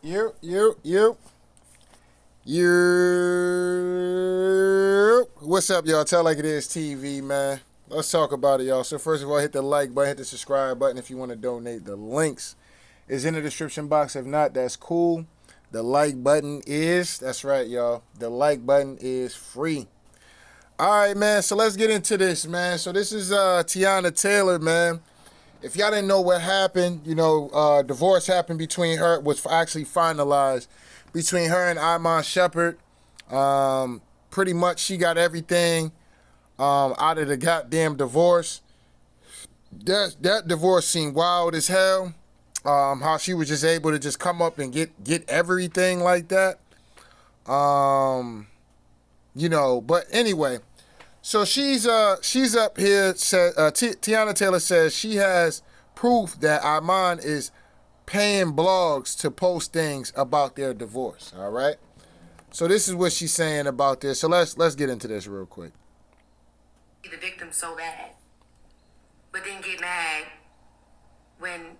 You. What's up, y'all? Tell Like It Is TV, man. Let's talk about it, y'all. So first of all, hit the like button, hit the subscribe button if you want to donate. The links is in the description box. If not, that's cool. The like button is, that's right, y'all. The like button is free. All right, man. So let's get into this, man. So this is Teyana Taylor, man. If y'all didn't know what happened, divorce happened between her, was actually finalized between her and Iman Shumpert. Pretty much she got everything out of the goddamn divorce. That divorce seemed wild as hell. How she was just able to just come up and get everything like that. But anyway, so she's up here. Teyana Taylor says she has proof that Iman is paying blogs to post things about their divorce. All right. So this is what she's saying about this. So let's get into this real quick. The victim so bad, but then get mad when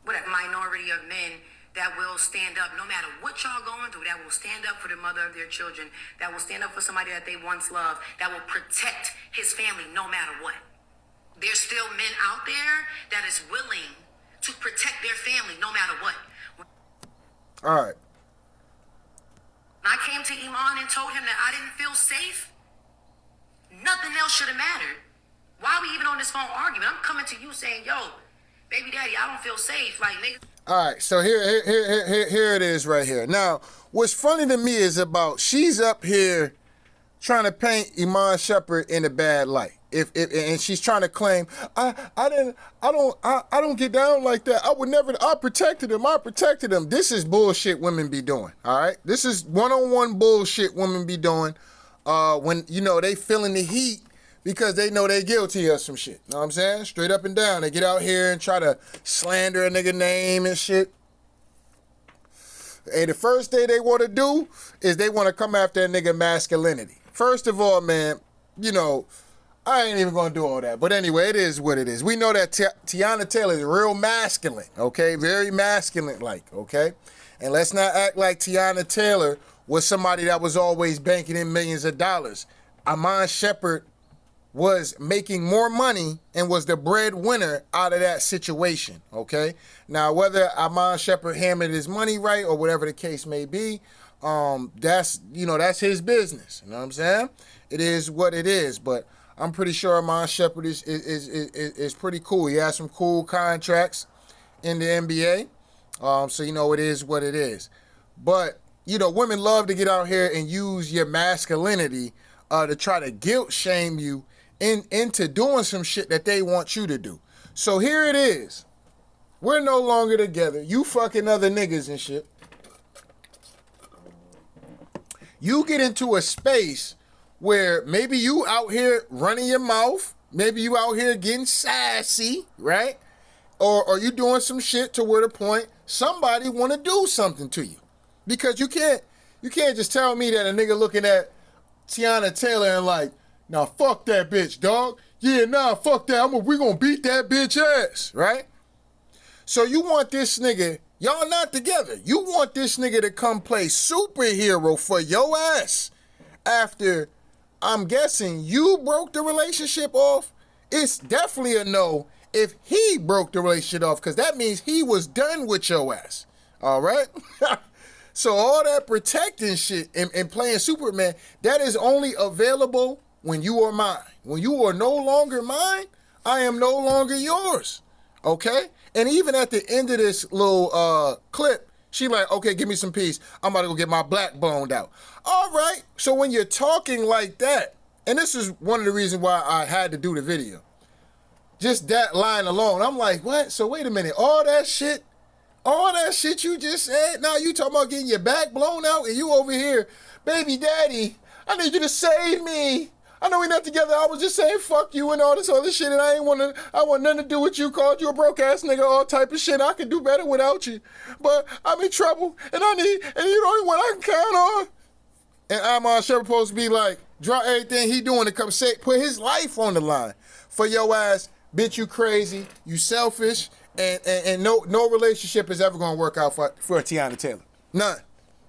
what a minority of men that will stand up no matter what y'all going through, that will stand up for the mother of their children, that will stand up for somebody that they once loved, that will protect his family no matter what. There's still men out there that is willing to protect their family no matter what. All right. When I came to Iman and told him that I didn't feel safe, nothing else should have mattered. Why are we even on this phone arguing? I'm coming to you saying, yo, baby daddy, I don't feel safe. Like, nigga. All right, so here it is right here. Now, what's funny to me is about she's up here trying to paint Iman Shumpert in a bad light. And she's trying to claim I don't get down like that. I protected him. This is bullshit women be doing. All right, this is one-on-one bullshit women be doing when they feeling the heat because they know they guilty of some shit. Know what I'm saying? Straight up and down. They get out here and try to slander a nigga name and shit. And the first thing they want to do is they want to come after a nigga masculinity. First of all, man, I ain't even going to do all that. But anyway, it is what it is. We know that Teyana Taylor is real masculine, okay? Very masculine-like, okay? And let's not act like Teyana Taylor was somebody that was always banking in millions of dollars. Iman Shumpert was making more money and was the breadwinner out of that situation, okay? Now, whether Iman Shumpert handled his money right or whatever the case may be, that's his business. You know what I'm saying? It is what it is, but I'm pretty sure Iman Shumpert is pretty cool. He has some cool contracts in the NBA, so it is what it is. But women love to get out here and use your masculinity to try to guilt shame you into doing some shit that they want you to do. So here it is. We're no longer together. You fucking other niggas and shit. You get into a space where maybe you out here running your mouth, maybe you out here getting sassy, right? Or you doing some shit to where the point somebody want to do something to you. Because you can't just tell me that a nigga looking at Teyana Taylor and like, now fuck that bitch, dog. Yeah, nah, fuck that. We gonna beat that bitch ass, right? So you want this nigga, y'all not together. You want this nigga to come play superhero for your ass after, I'm guessing, you broke the relationship off. It's definitely a no if he broke the relationship off, because that means he was done with your ass. All right? So all that protecting shit and playing Superman, that is only available when you are mine. When you are no longer mine, I am no longer yours. Okay? And even at the end of this little clip, she like, okay, give me some peace. I'm about to go get my black boned out. All right. So when you're talking like that, and this is one of the reasons why I had to do the video, just that line alone, I'm like, what? So wait a minute. All that shit you just said, now you talking about getting your back blown out and you over here, baby daddy, I need you to save me. I know we're not together. I was just saying fuck you and all this other shit, and I want nothing to do with you. Called you a broke ass nigga, all type of shit. I could do better without you, but I'm in trouble, and you're the only one I can count on. And Iman Shumpert supposed to be like, drop everything he doing to come say, put his life on the line for your ass. Bitch, you crazy, you selfish, And no relationship is ever gonna work out for Teyana Taylor.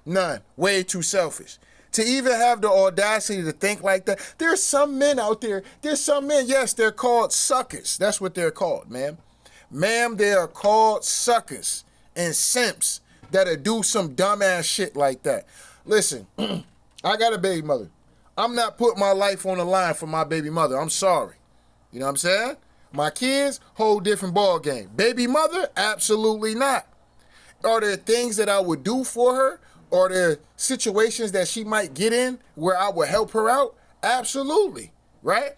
None. Way too selfish. To even have the audacity to think like that. There's some men out there. There's some men, yes, they're called suckers. That's what they're called, man. Ma'am, they are called suckers and simps that'll do some dumbass shit like that. Listen, I got a baby mother. I'm not putting my life on the line for my baby mother. I'm sorry. You know what I'm saying? My kids, whole different ball game. Baby mother, absolutely not. Are there things that I would do for her? Are there situations that she might get in where I would help her out? Absolutely, right?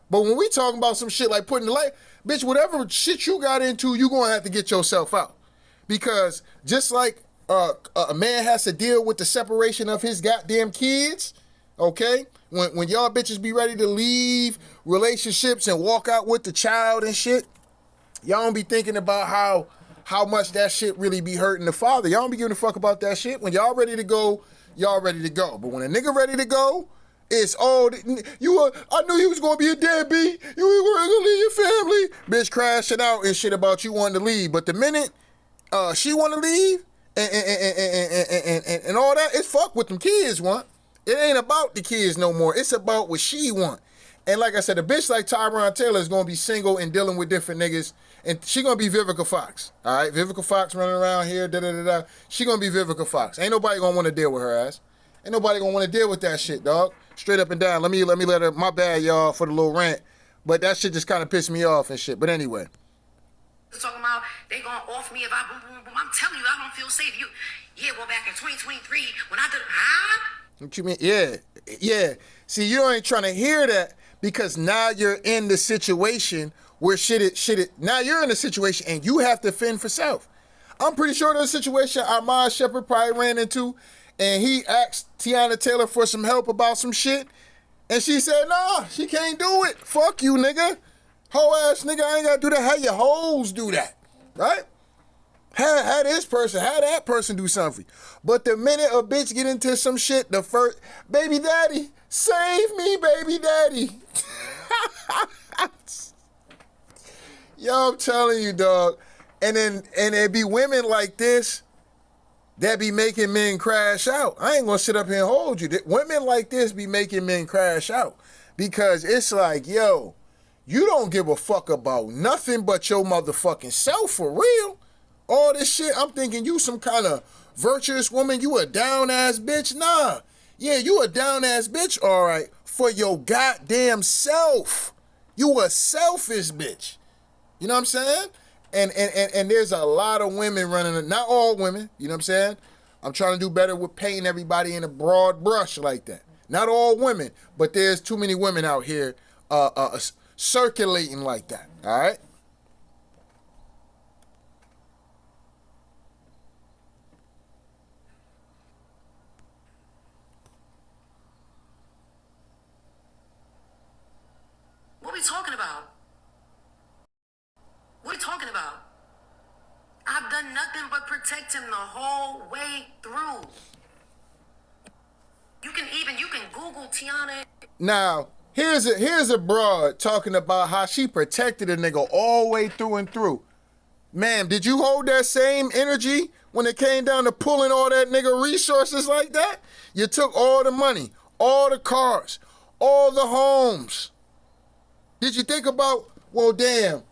But when we talking about some shit like putting the light, bitch, whatever shit you got into, you gonna have to get yourself out. Because just like a man has to deal with the separation of his goddamn kids, okay? When y'all bitches be ready to leave relationships and walk out with the child and shit, y'all don't be thinking about how much that shit really be hurting the father. Y'all don't be giving a fuck about that shit. When y'all ready to go, y'all ready to go. But when a nigga ready to go, it's all, I knew you was gonna be a deadbeat. You were gonna leave your family. Bitch crashing out and shit about you wanting to leave. But the minute she wanna leave and all that, it's fuck what them kids want. It ain't about the kids no more. It's about what she want. And like I said, a bitch like Tyrone Taylor is going to be single and dealing with different niggas. And she going to be Vivica Fox. All right? Vivica Fox running around here, da-da-da-da. She going to be Vivica Fox. Ain't nobody going to want to deal with her ass. Ain't nobody going to want to deal with that shit, dog. Straight up and down. Let me let her, my bad, y'all, for the little rant. But that shit just kind of pissed me off and shit. But anyway. Talking about they going to off me if I boom, boom, boom. I'm telling you, I don't feel safe. Well, back in 2023, when I did, What you mean? Yeah. See, you ain't trying to hear that because now you're in the situation where now you're in a situation and you have to fend for self. I'm pretty sure there's a situation Iman Shumpert probably ran into and he asked Teyana Taylor for some help about some shit and she said, nah, she can't do it. Fuck you, nigga. Hoe ass nigga, I ain't gotta do that. Have your hoes do that, right? Have this person, have that person do something. But the minute a bitch get into some shit, the first, baby daddy, save me, baby daddy. Yo, I'm telling you, dog. And it be women like this that be making men crash out. I ain't gonna sit up here and hold you. Women like this be making men crash out. Because it's like, yo, you don't give a fuck about nothing but your motherfucking self for real. All this shit, I'm thinking you some kind of virtuous woman. You a down-ass bitch? Nah. Yeah, you a down-ass bitch, all right, for your goddamn self. You a selfish bitch. You know what I'm saying? And there's a lot of women running, not all women, you know what I'm saying? I'm trying to do better with painting everybody in a broad brush like that. Not all women, but there's too many women out here circulating like that, all right? what we talking about? What are you talking about? I've done nothing but protect him the whole way through. You can Google Teyana. Now, here's a broad talking about how she protected a nigga all the way through and through. Ma'am, did you hold that same energy when it came down to pulling all that nigga resources like that? You took all the money, all the cars, all the homes. Did you think about, well, damn,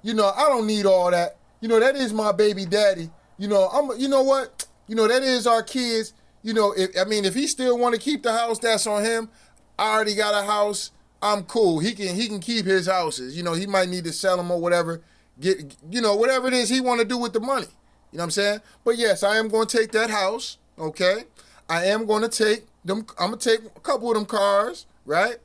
I don't need all that. That is my baby daddy. You know what? That is our kids. If he still want to keep the house, that's on him. I already got a house. I'm cool. He can keep his houses. He might need to sell them or whatever. Whatever it is he want to do with the money. You know what I'm saying? But yes, I am going to take that house. Okay. I am going to take them. I'm going to take a couple of them cars, right?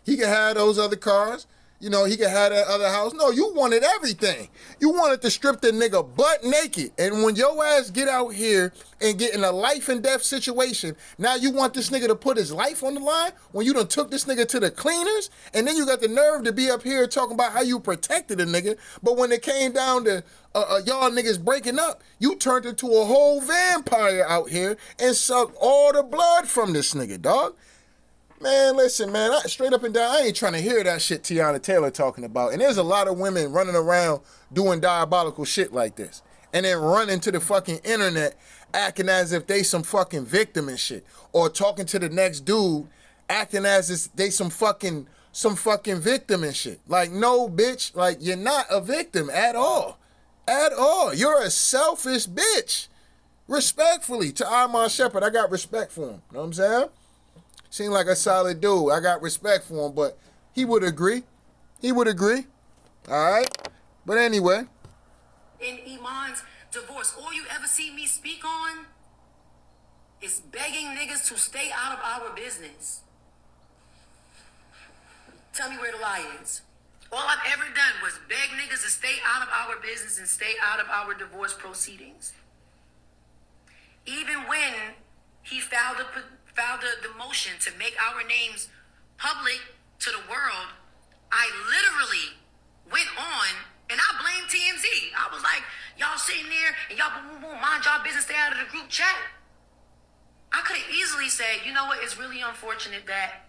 He can have those other cars. He could have that other house. No, you wanted everything. You wanted to strip the nigga butt naked. And when your ass get out here and get in a life and death situation, now you want this nigga to put his life on the line when you done took this nigga to the cleaners? And then you got the nerve to be up here talking about how you protected a nigga. But when it came down to y'all niggas breaking up, you turned into a whole vampire out here and sucked all the blood from this nigga, dog. Man, listen, man, straight up and down, I ain't trying to hear that shit Teyana Taylor talking about. And there's a lot of women running around doing diabolical shit like this. And then running to the fucking internet acting as if they some fucking victim and shit. Or talking to the next dude acting as if they some fucking victim and shit. Like, no, bitch, like, you're not a victim at all. At all. You're a selfish bitch. Respectfully, to Iman Shumpert, I got respect for him. You know what I'm saying? Seemed like a solid dude. I got respect for him, but he would agree. He would agree. All right? But anyway. In Iman's divorce, all you ever see me speak on is begging niggas to stay out of our business. Tell me where the lie is. All I've ever done was beg niggas to stay out of our business and stay out of our divorce proceedings. Even when he filed the motion to make our names public to the world, I literally went on and I blamed TMZ. I was like, y'all sitting there and y'all boom, boom, boom, mind y'all business, stay out of the group chat. I could have easily said, you know what, it's really unfortunate that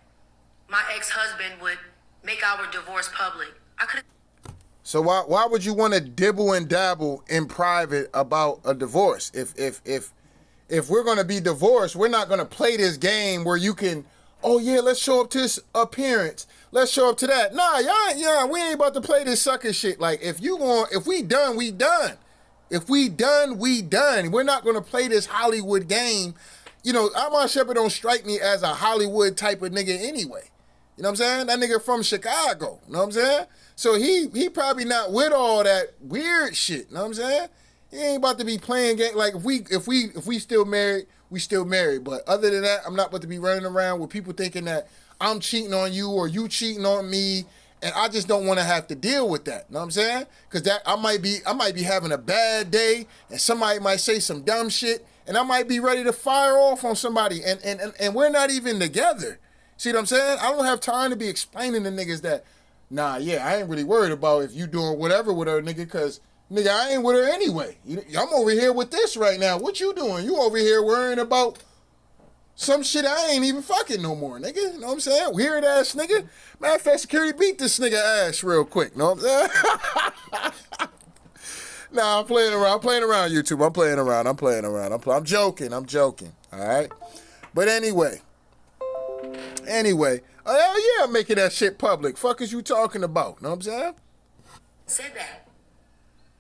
my ex-husband would make our divorce public. I could have. So why would you want to dibble and dabble in private about a divorce? If we're going to be divorced, we're not going to play this game where you can, oh yeah, let's show up to this appearance. Let's show up to that. Nah, y'all, we ain't about to play this sucker shit. Like, if we done, we done. If we done, we done. We're not going to play this Hollywood game. You know, Iman Shumpert don't strike me as a Hollywood type of nigga anyway. You know what I'm saying? That nigga from Chicago. You know what I'm saying? So he probably not with all that weird shit. You know what I'm saying? He ain't about to be playing game. Like, if we still married, we still married. But other than that, I'm not about to be running around with people thinking that I'm cheating on you or you cheating on me, and I just don't want to have to deal with that. You know what I'm saying? Because that I might be having a bad day, and somebody might say some dumb shit, and I might be ready to fire off on somebody, and we're not even together. See what I'm saying? I don't have time to be explaining to niggas that, nah, yeah, I ain't really worried about if you doing whatever with her, nigga, because, nigga, I ain't with her anyway. I'm over here with this right now. What you doing? You over here worrying about some shit I ain't even fucking no more, nigga. You know what I'm saying? Weird ass nigga. Matter of fact, security beat this nigga ass real quick. You know what I'm saying? Nah, I'm playing around, YouTube. I'm playing around. I'm joking. All right? But anyway, hell yeah, I'm making that shit public. Fuck is you talking about? Know what I'm saying? Said that.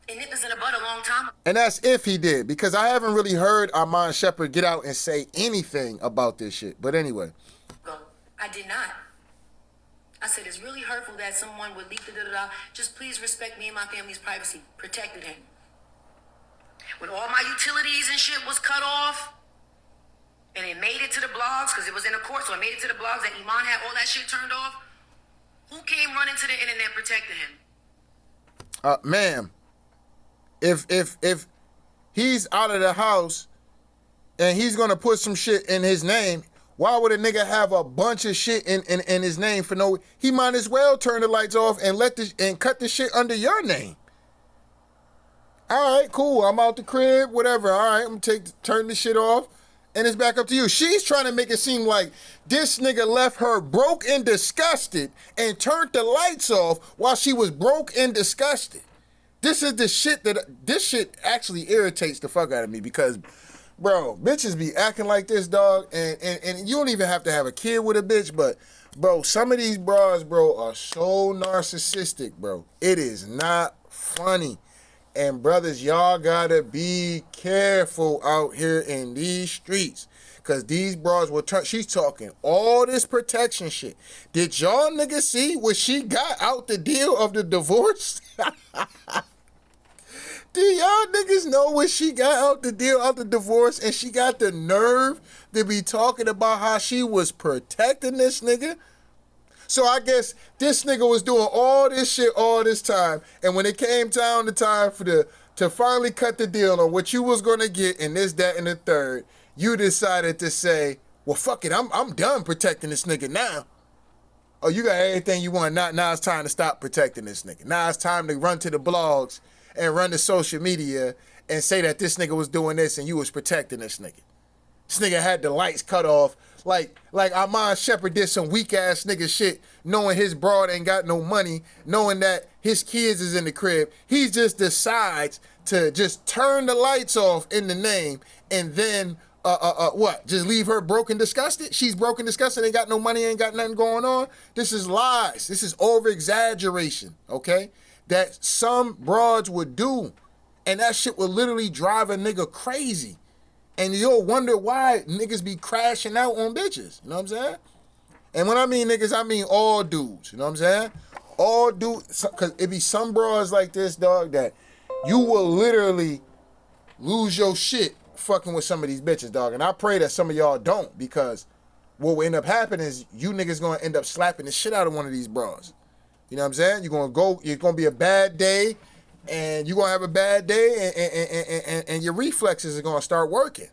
And it was in the butt a long time. And that's if he did, because I haven't really heard Iman Shumpert get out and say anything about this shit. But anyway. I did not. I said it's really hurtful that someone would leak the da-da-da. Just please respect me and my family's privacy. Protected him. When all my utilities and shit was cut off, and it made it to the blogs, because it was in a court, so it made it to the blogs, that Iman had all that shit turned off. Who came running to the internet protecting him? Ma'am, if he's out of the house and he's gonna put some shit in his name, why would a nigga have a bunch of shit in his name for no? He might as well turn the lights off and cut the shit under your name. All right, cool. I'm out the crib, whatever. All right, I'm gonna turn the shit off. And it's back up to you. She's trying to make it seem like this nigga left her broke and disgusted and turned the lights off while she was broke and disgusted. This is the shit this shit actually irritates the fuck out of me because, bro, bitches be acting like this, dog, and you don't even have to have a kid with a bitch, but, bro, some of these bras, bro, are so narcissistic, bro. It is not funny. And brothers, y'all gotta be careful out here in these streets. Cause these bras will turn, she's talking all this protection shit. Did y'all niggas see what she got out the deal of the divorce? Do y'all niggas know what she got out the deal of the divorce? And she got the nerve to be talking about how she was protecting this nigga? So I guess this nigga was doing all this shit all this time, and when it came down to time to finally cut the deal on what you was gonna get in this, that, and the third, you decided to say, well, fuck it, I'm done protecting this nigga now. Oh, you got everything you want. Now it's time to stop protecting this nigga. Now it's time to run to the blogs and run to social media and say that this nigga was doing this and you was protecting this nigga. This nigga had the lights cut off. Like Iman Shumpert did some weak ass nigga shit, knowing his broad ain't got no money, knowing that his kids is in the crib. He just decides to just turn the lights off in the name, and then what? Just leave her broken, disgusted? She's broken, disgusted, ain't got no money, ain't got nothing going on. This is lies. This is over exaggeration. Okay, that some broads would do, and that shit would literally drive a nigga crazy. And you'll wonder why niggas be crashing out on bitches. You know what I'm saying? And when I mean niggas, I mean all dudes. You know what I'm saying? All dudes. Because it be some bras like this, dog, that you will literally lose your shit fucking with some of these bitches, dog. And I pray that some of y'all don't, because what will end up happening is you niggas going to end up slapping the shit out of one of these bras. You know what I'm saying? You're going to be a bad day. And you're going to have a bad day, and your reflexes are going to start working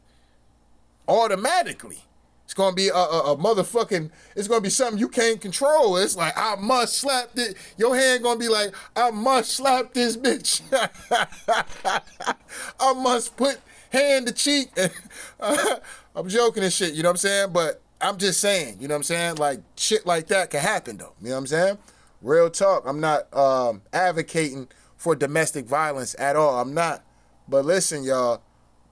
automatically. It's going to be a motherfucking, it's going to be something you can't control. It's like, I must slap this. Your hand going to be like, I must slap this bitch. I must put hand to cheek. I'm joking and shit, you know what I'm saying? But I'm just saying, you know what I'm saying? Like, shit like that can happen, though. You know what I'm saying? Real talk. I'm not advocating for domestic violence at all. I'm not. But listen, y'all,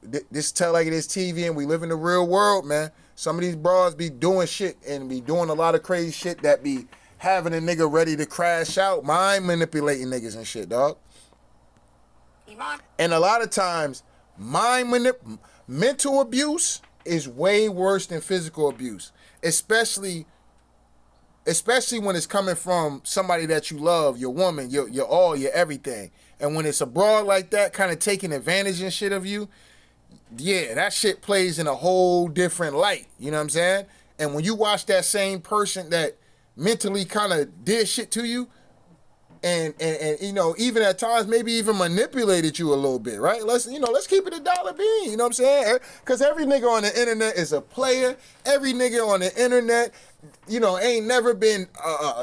this Tell Like It Is TV, and we live in the real world, man. Some of these bras be doing shit and be doing a lot of crazy shit that be having a nigga ready to crash out, mind manipulating niggas and shit, dog. Iman. And a lot of times, mental abuse is way worse than physical abuse, especially when it's coming from somebody that you love, your woman, your all, your everything. And when it's a broad like that, kind of taking advantage and shit of you, yeah, that shit plays in a whole different light. You know what I'm saying? And when you watch that same person that mentally kind of did shit to you, and you know, even at times maybe even manipulated you a little bit, right? Let's keep it $1 bean, you know what I'm saying? Because every nigga on the internet is a player. Every nigga on the internet, you know, ain't never been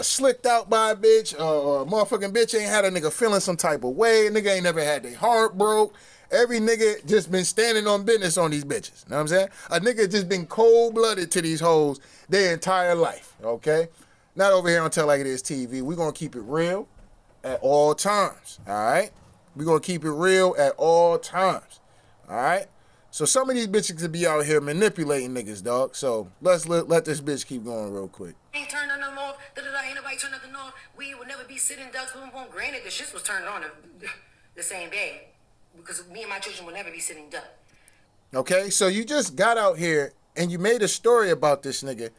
slicked out by a bitch, or a motherfucking bitch ain't had a nigga feeling some type of way. A nigga ain't never had their heart broke. Every nigga just been standing on business on these bitches, you know what I'm saying? A nigga just been cold-blooded to these hoes their entire life, okay? Not over here on Tell Like It Is TV. We gonna keep it real at all times, all right? We gonna keep it real at all times, all right? So some of these bitches could be out here manipulating niggas, dog. So let's let this bitch keep going real quick. Ain't turned on no more. Ain't nobody turned nothing on. We would never be sitting ducks. Boom, boom. Granted, the shit was turned on the same day, because me and my children will never be sitting duck. Okay, so you just got out here and you made a story about this nigga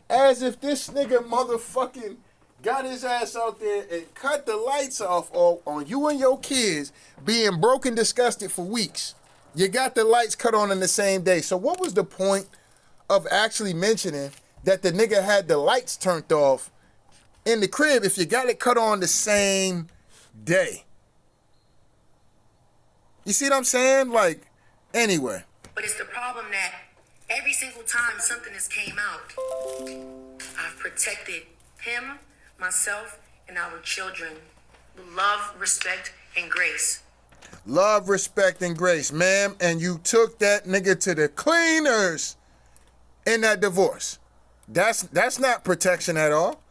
as if this nigga motherfucking got his ass out there and cut the lights off on you and your kids being broken, disgusted for weeks. You got the lights cut on in the same day. So what was the point of actually mentioning that the nigga had the lights turned off in the crib if you got it cut on the same day? You see what I'm saying? Like, anyway. But it's the problem that every single time something has came out, I've protected him, myself, and our children with love, respect, and grace. Love, respect, and grace, ma'am. And you took that nigga to the cleaners in that divorce. That's not protection at all.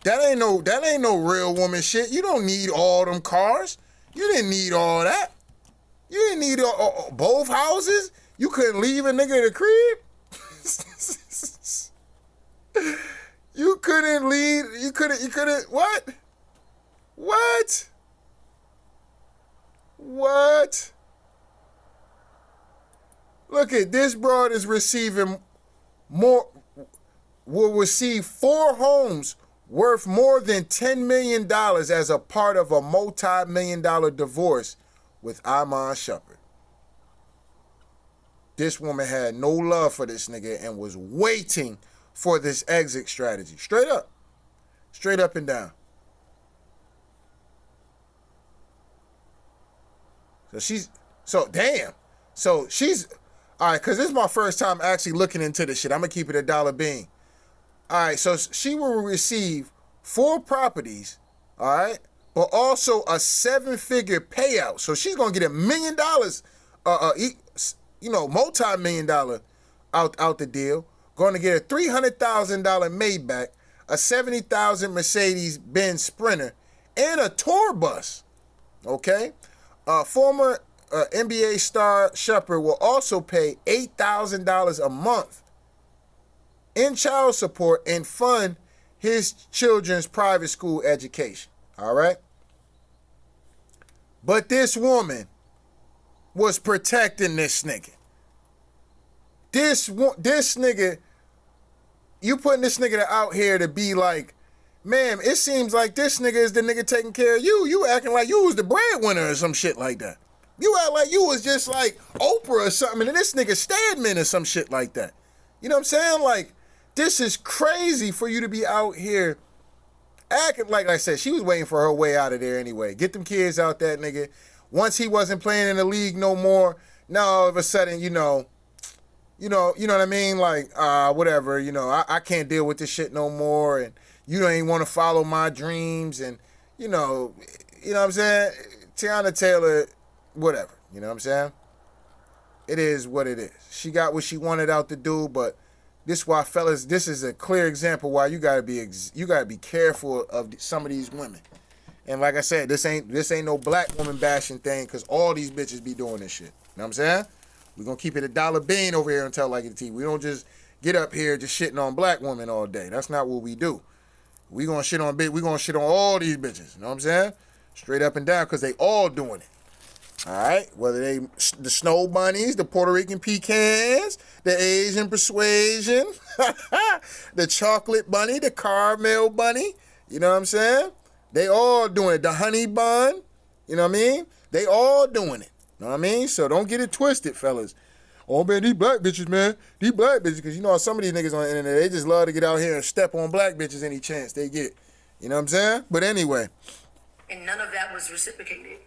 That ain't no real woman shit. You don't need all them cars. You didn't need all that. You didn't need both houses. You couldn't leave a nigga in the crib. You couldn't leave. You couldn't. What? What? Look at this broad is receiving more. Will receive 4 homes worth more than $10 million as a part of a multi-million-dollar divorce with Iman Shumpert. This woman had no love for this nigga and was waiting for this exit strategy. Straight up and down. So damn. So she's, all right, because this is my first time actually looking into this shit. I'm going to keep it $1 bean. All right, so she will receive 4 properties, all right, but also a 7-figure payout. So she's going to get $1 million, multi-million-dollar out the deal. Going to get a $300,000 Maybach, a $70,000 Mercedes-Benz Sprinter, and a tour bus. Okay? Former NBA star Shumpert will also pay $8,000 a month in child support and fund his children's private school education. All right? But this woman was protecting this nigga. This nigga, you putting this nigga out here to be like, man, it seems like this nigga is the nigga taking care of you. You acting like you was the breadwinner or some shit like that. You act like you was just like Oprah or something, and this nigga Stedman or some shit like that. You know what I'm saying? Like, this is crazy for you to be out here acting like I said, she was waiting for her way out of there anyway. Get them kids out that nigga. Once he wasn't playing in the league no more, now all of a sudden, you know what I mean? Like, whatever, I can't deal with this shit no more, and you don't even want to follow my dreams, and you know what I'm saying? Teyana Taylor, whatever, you know what I'm saying? It is what it is. She got what she wanted out the dude, but this why, fellas, this is a clear example why you gotta be careful of some of these women. And like I said, this ain't no black woman bashing thing, because all these bitches be doing this shit. You know what I'm saying? We're going to keep it $1 bean over here and Tell Like It TV. We don't just get up here just shitting on black women all day. That's not what we do. We going to shit on all these bitches. You know what I'm saying? Straight up and down, because they all doing it. All right? Whether they the snow bunnies, the Puerto Rican pecans, the Asian persuasion, the chocolate bunny, the caramel bunny. You know what I'm saying? They all doing it. The honey bun. You know what I mean? They all doing it. You know what I mean? So don't get it twisted, fellas. Oh, man, these black bitches, man. These black bitches, because you know some of these niggas on the internet, they just love to get out here and step on black bitches any chance they get. You know what I'm saying? But anyway. And none of that was reciprocated.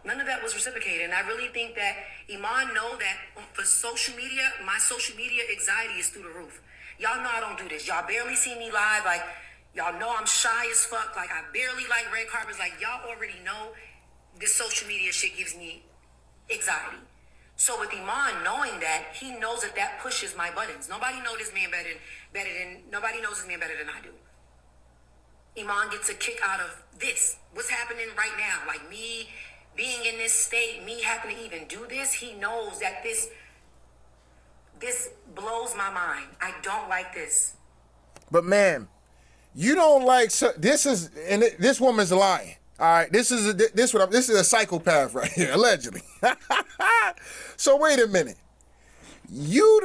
None of that was reciprocated. And I really think that Iman know that for social media, my social media anxiety is through the roof. Y'all know I don't do this. Y'all barely see me live. Like, y'all know I'm shy as fuck. Like, I barely like red carpets. Like, y'all already know this social media shit gives me anxiety. So with Iman knowing that, he knows that pushes my buttons. Nobody knows this man better than I do. Iman gets a kick out of this. What's happening right now? Like, me being in this state, me having to even do this, he knows that this blows my mind. I don't like this. But man, you don't like this woman's lying. All right, this is a psychopath right here, allegedly. So wait a minute. You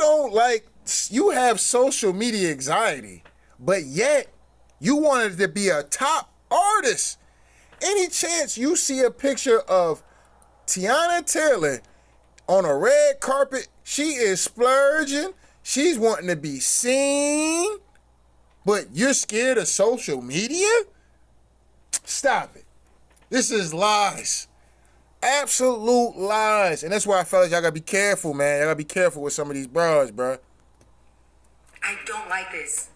have social media anxiety, but yet you wanted to be a top artist. Any chance you see a picture of Teyana Taylor on a red carpet, she is splurging, she's wanting to be seen, but you're scared of social media? Stop it. This is lies. Absolute lies. And that's why, fellas, y'all gotta be careful, man. Y'all gotta be careful with some of these bras, bro. I don't like this.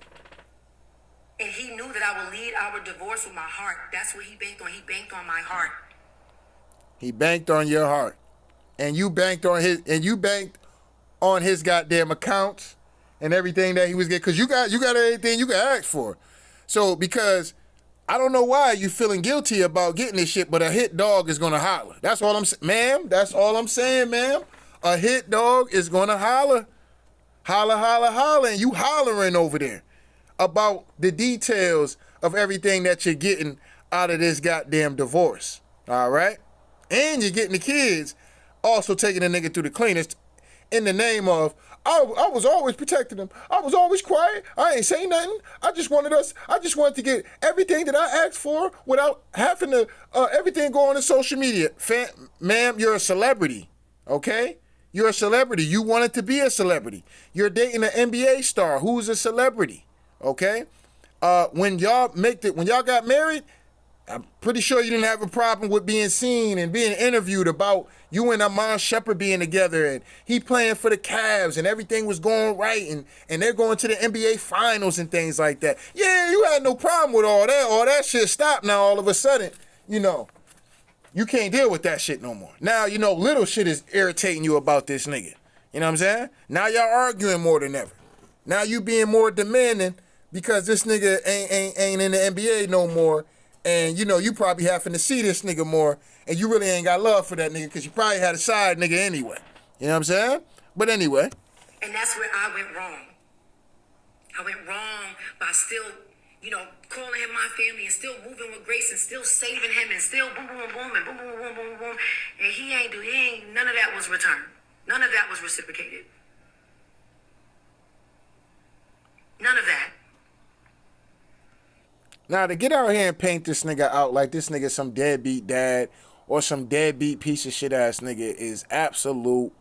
And he knew that I would lead our divorce with my heart. That's what he banked on. He banked on my heart. He banked on your heart. And you banked on his goddamn accounts and everything that he was getting. Because you got everything you can ask for. So, because I don't know why you feeling guilty about getting this shit, but a hit dog is going to holler. That's all I'm saying, ma'am. That's all I'm saying, ma'am. A hit dog is going to holler. Holler, holler, holler. And you hollering over there about the details of everything that you're getting out of this goddamn divorce. All right? And you're getting the kids also taking the nigga through the cleanest in the name of, I was always protecting him. I was always quiet. I ain't saying nothing. I just wanted to get everything that I asked for without having to, everything go on in social media. Ma'am, you're a celebrity, okay? You're a celebrity. You wanted to be a celebrity. You're dating an NBA star who's a celebrity, okay? When y'all got married, I'm pretty sure you didn't have a problem with being seen and being interviewed about you and Iman Shumpert being together and he playing for the Cavs and everything was going right and they're going to the NBA finals and things like that. Yeah, you had no problem with all that. All that shit stopped now all of a sudden. You you can't deal with that shit no more. Now, you know, little shit is irritating you about this nigga. You know what I'm saying? Now y'all arguing more than ever. Now you being more demanding because this nigga ain't in the NBA no more. And, you know, you probably having to see this nigga more. And you really ain't got love for that nigga because you probably had a side nigga anyway. You know what I'm saying? But anyway. And that's where I went wrong. I went wrong by still, you know, calling him my family and still moving with grace and still saving him and still boom, boom, boom, and boom, boom, boom, boom, boom. And none of that was returned. None of that was reciprocated. None of that. Now, to get out here and paint this nigga out like this nigga some deadbeat dad or some deadbeat piece of shit ass nigga is absolute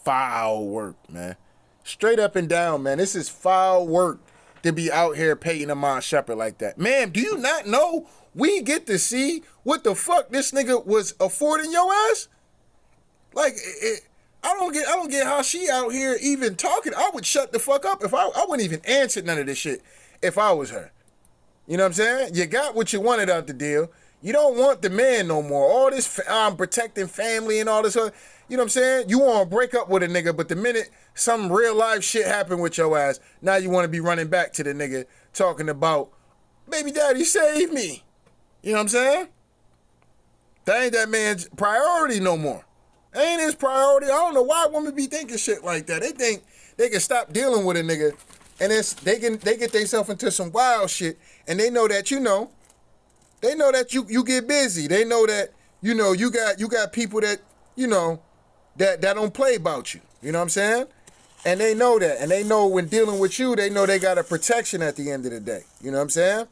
foul work, man. Straight up and down, man. This is foul work to be out here painting Iman Shumpert like that. Man, do you not know we get to see what the fuck this nigga was affording your ass? Like, I don't get how she out here even talking. I would shut the fuck up if I wouldn't even answer none of this shit if I was her. You know what I'm saying? You got what you wanted out the deal. You don't want the man no more. All this protecting family and all this other, you know what I'm saying? You want to break up with a nigga, but the minute some real life shit happened with your ass, now you want to be running back to the nigga talking about, baby daddy, save me. You know what I'm saying? That ain't that man's priority no more. That ain't his priority. I don't know why women be thinking shit like that. They think they can stop dealing with a nigga and they get themselves into some wild shit, and they know that, you know, they know that you get busy. They know that, you know, you got people that, you know, that don't play about you. You know what I'm saying? And they know that. And they know when dealing with you, they know they got a protection at the end of the day. You know what I'm saying?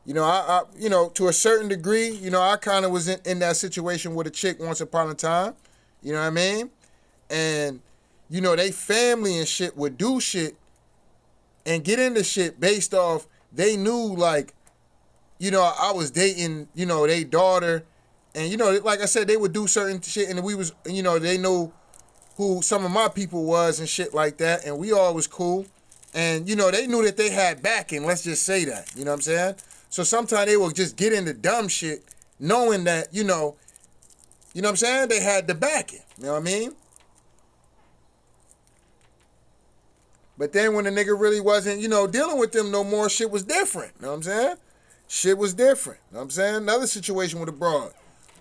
You know, I you know, to a certain degree, you know, I kind of was in that situation with a chick once upon a time. You know what I mean? And, you know, they family and shit would do shit and get into shit based off, they knew, like, you know, I was dating, you know, they daughter. And, you know, like I said, they would do certain shit, and we was, you know, they know who some of my people was and shit like that, and we all was cool. And, you know, they knew that they had backing, let's just say that, you know what I'm saying? So sometimes they would just get into dumb shit knowing that, you know what I'm saying? They had the backing, you know what I mean? But then when the nigga really wasn't, you know, dealing with them no more, shit was different, you know what I'm saying? Shit was different, you know what I'm saying? Another situation with a broad.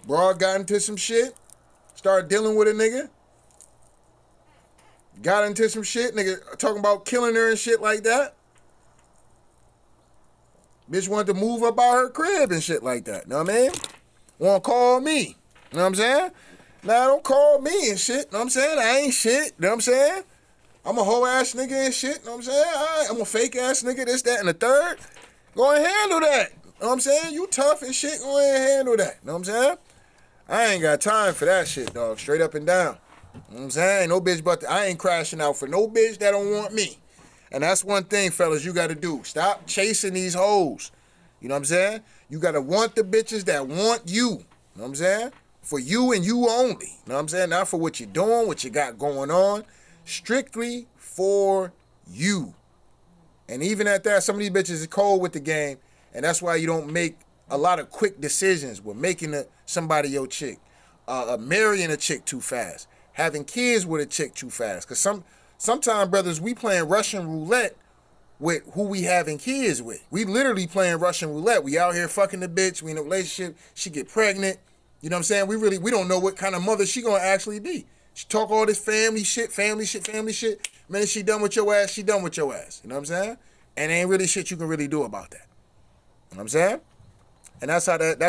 Broad got into some shit, started dealing with a nigga, got into some shit, nigga talking about killing her and shit like that. Bitch wanted to move up out her crib and shit like that, you know what I mean? Want to call me, you know what I'm saying? Nah, don't call me and shit, you know what I'm saying? I ain't shit, you know what I'm saying? I'm a hoe ass nigga and shit, you know what I'm saying? All right, I'm a fake ass nigga, this, that, and the third. Go and handle that, you know what I'm saying? You tough and shit, go ahead and handle that, you know what I'm saying? I ain't got time for that shit, dog, straight up and down. You know what I'm saying? No bitch but I ain't crashing out for no bitch that don't want me. And that's one thing, fellas, you got to do. Stop chasing these hoes. You know what I'm saying? You got to want the bitches that want you. You know what I'm saying? For you and you only. You know what I'm saying? Not for what you're doing, what you got going on. Strictly for you. And even at that, some of these bitches is cold with the game. And that's why you don't make a lot of quick decisions with making somebody your chick. Marrying a chick too fast. Having kids with a chick too fast. Because sometimes, brothers, we playing Russian roulette with who we having kids with. We literally playing Russian roulette. We out here fucking the bitch. We in a relationship. She get pregnant. You know what I'm saying? We don't know what kind of mother she gonna actually be. She talk all this family shit. Man, she done with your ass, she done with your ass. You know what I'm saying? And ain't really shit you can really do about that. You know what I'm saying? And that's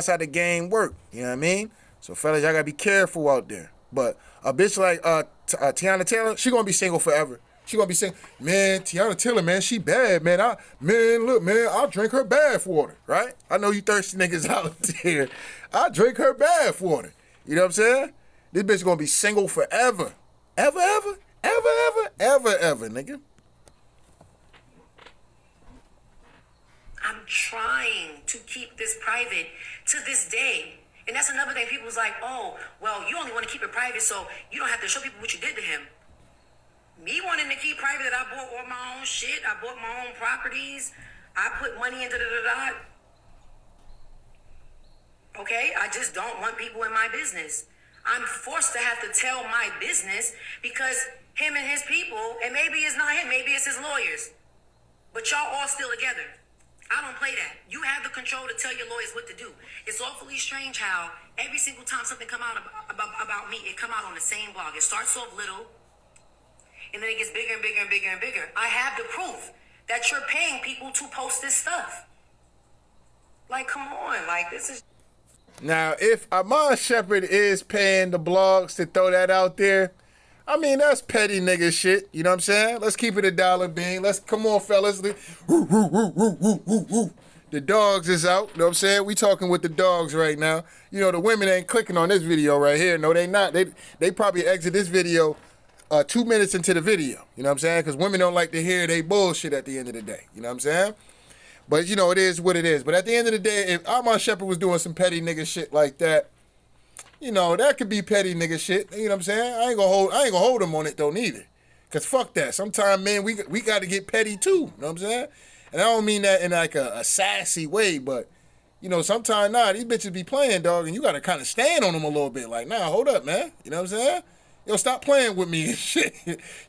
how the game work. You know what I mean? So fellas, y'all gotta be careful out there. But a bitch like Teyana Taylor, she gonna be single forever. She gonna be single. Man, Teyana Taylor, man, she bad, man. Look, man, I'll drink her bath water, right? I know you thirsty niggas out there. I'll drink her bath water. You know what I'm saying? This bitch gonna be single forever. Ever, nigga. I'm trying to keep this private to this day. And that's another thing. People's like, oh, well, you only want to keep it private so you don't have to show people what you did to him. Me wanting to keep private that I bought all my own shit. I bought my own properties. I put money into da-da-da. Okay? I just don't want people in my business. I'm forced to have to tell my business because him and his people, and maybe it's not him, maybe it's his lawyers, but y'all all still together. I don't play that. You have the control to tell your lawyers what to do. It's awfully strange how every single time something come out about me, it come out on the same blog. It starts off little, and then it gets bigger and bigger and bigger and bigger. I have the proof that you're paying people to post this stuff. Like, come on. Like, this is... Now, if Iman Shumpert is paying the blogs to throw that out there, I mean, that's petty nigga shit. You know what I'm saying? Let's keep it a dollar bean. Let's, come on, fellas. Woo, woo, woo, woo, woo, woo, woo. The dogs is out. You know what I'm saying? We talking with the dogs right now. You know, the women ain't clicking on this video right here. No, they not. They probably exit this video 2 minutes into the video. You know what I'm saying? Because women don't like to hear they bullshit at the end of the day. You know what I'm saying? But, you know, it is what it is. But at the end of the day, if Iman Shumpert was doing some petty nigga shit like that, you know, that could be petty nigga shit. You know what I'm saying? I ain't gonna hold him on it though neither. Cause fuck that. Sometimes, man, we gotta get petty too. You know what I'm saying? And I don't mean that in like a sassy way, but you know, sometimes these bitches be playing, dog, and you gotta kinda stand on them a little bit. Like, nah, hold up, man. You know what I'm saying? Yo, stop playing with me and shit.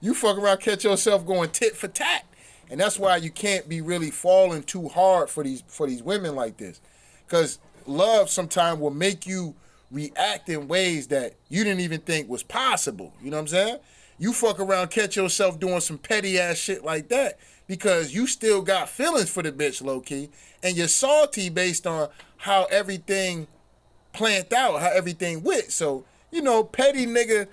You fuck around, catch yourself going tit for tat. And that's why you can't be really falling too hard for these women like this. Cause love sometimes will make you react in ways that you didn't even think was possible. You know what I'm saying? You fuck around, catch yourself doing some petty ass shit like that because you still got feelings for the bitch, low key, and you're salty based on how everything planned out, how everything went. So, you know, petty nigga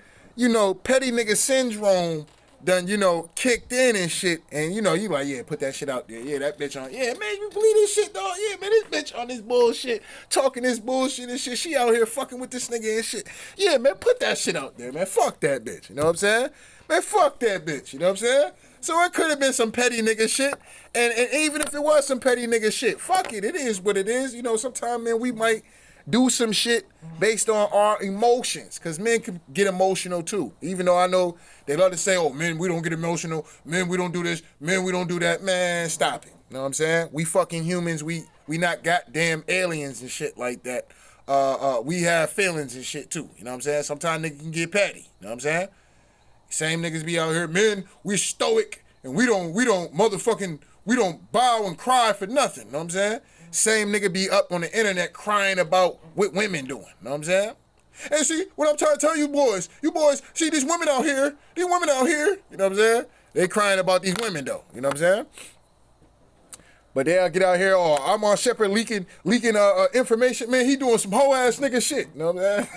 syndrome done, you know, kicked in and shit, and you know, you like, yeah, put that shit out there. Yeah, that bitch on. Yeah, man, you believe this shit, dog? Yeah, man, this bitch on this bullshit, talking this bullshit and shit. She out here fucking with this nigga and shit. Yeah, man, put that shit out there, man. Fuck that bitch. You know what I'm saying? Man, fuck that bitch. You know what I'm saying? So it could have been some petty nigga shit, and even if it was some petty nigga shit, fuck it. It is what it is. You know, sometimes, man, we might do some shit based on our emotions, because men can get emotional too. Even though I know they love to say, oh, men, we don't get emotional. Men, we don't do this. Men, we don't do that. Man, stop it. You know what I'm saying? We fucking humans. We not goddamn aliens and shit like that. We have feelings and shit too. You know what I'm saying? Sometimes niggas can get petty. You know what I'm saying? Same niggas be out here, men, we stoic and we don't bow and cry for nothing. You know what I'm saying? Same nigga be up on the internet crying about what women doing. You know what I'm saying? And see, what I'm trying to tell you boys, see these women out here, you know what I'm saying? They crying about these women though, you know what I'm saying? But they'll get out here, oh, Iman Shumpert leaking information. Man, he doing some hoe ass nigga shit, you know what I'm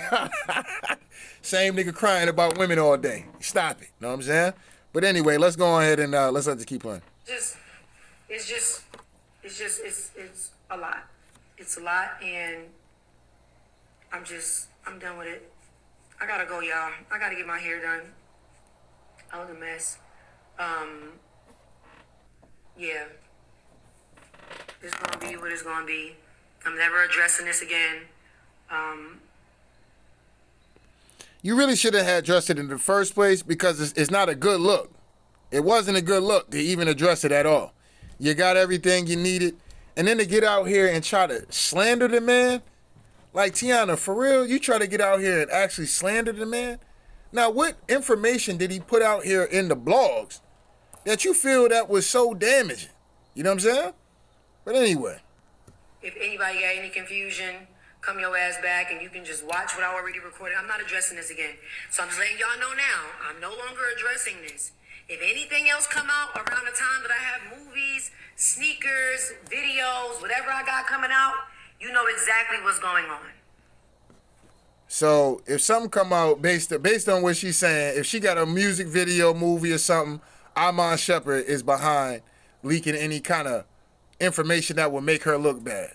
saying? Same nigga crying about women all day. Stop it, you know what I'm saying? But anyway, let's go ahead and let's keep playing. It's a lot. It's a lot, and I'm done with it. I gotta go, y'all. I gotta get my hair done. I look a mess. Yeah. It's gonna be what it's gonna be. I'm never addressing this again. You really should have addressed it in the first place because it's not a good look. It wasn't a good look to even address it at all. You got everything you needed, and then to get out here and try to slander the man, like Teyana, for real, you try to get out here and actually slander the man? Now, what information did he put out here in the blogs that you feel that was so damaging? You know what I'm saying? But anyway. If anybody got any confusion, come your ass back and you can just watch what I already recorded. I'm not addressing this again. So I'm just letting y'all know now, I'm no longer addressing this. If anything else come out around the time that I have movies, sneakers, videos, whatever I got coming out, you know exactly what's going on. So if something come out based on what she's saying, if she got a music video, movie or something, Iman Shumpert is behind leaking any kind of information that will make her look bad.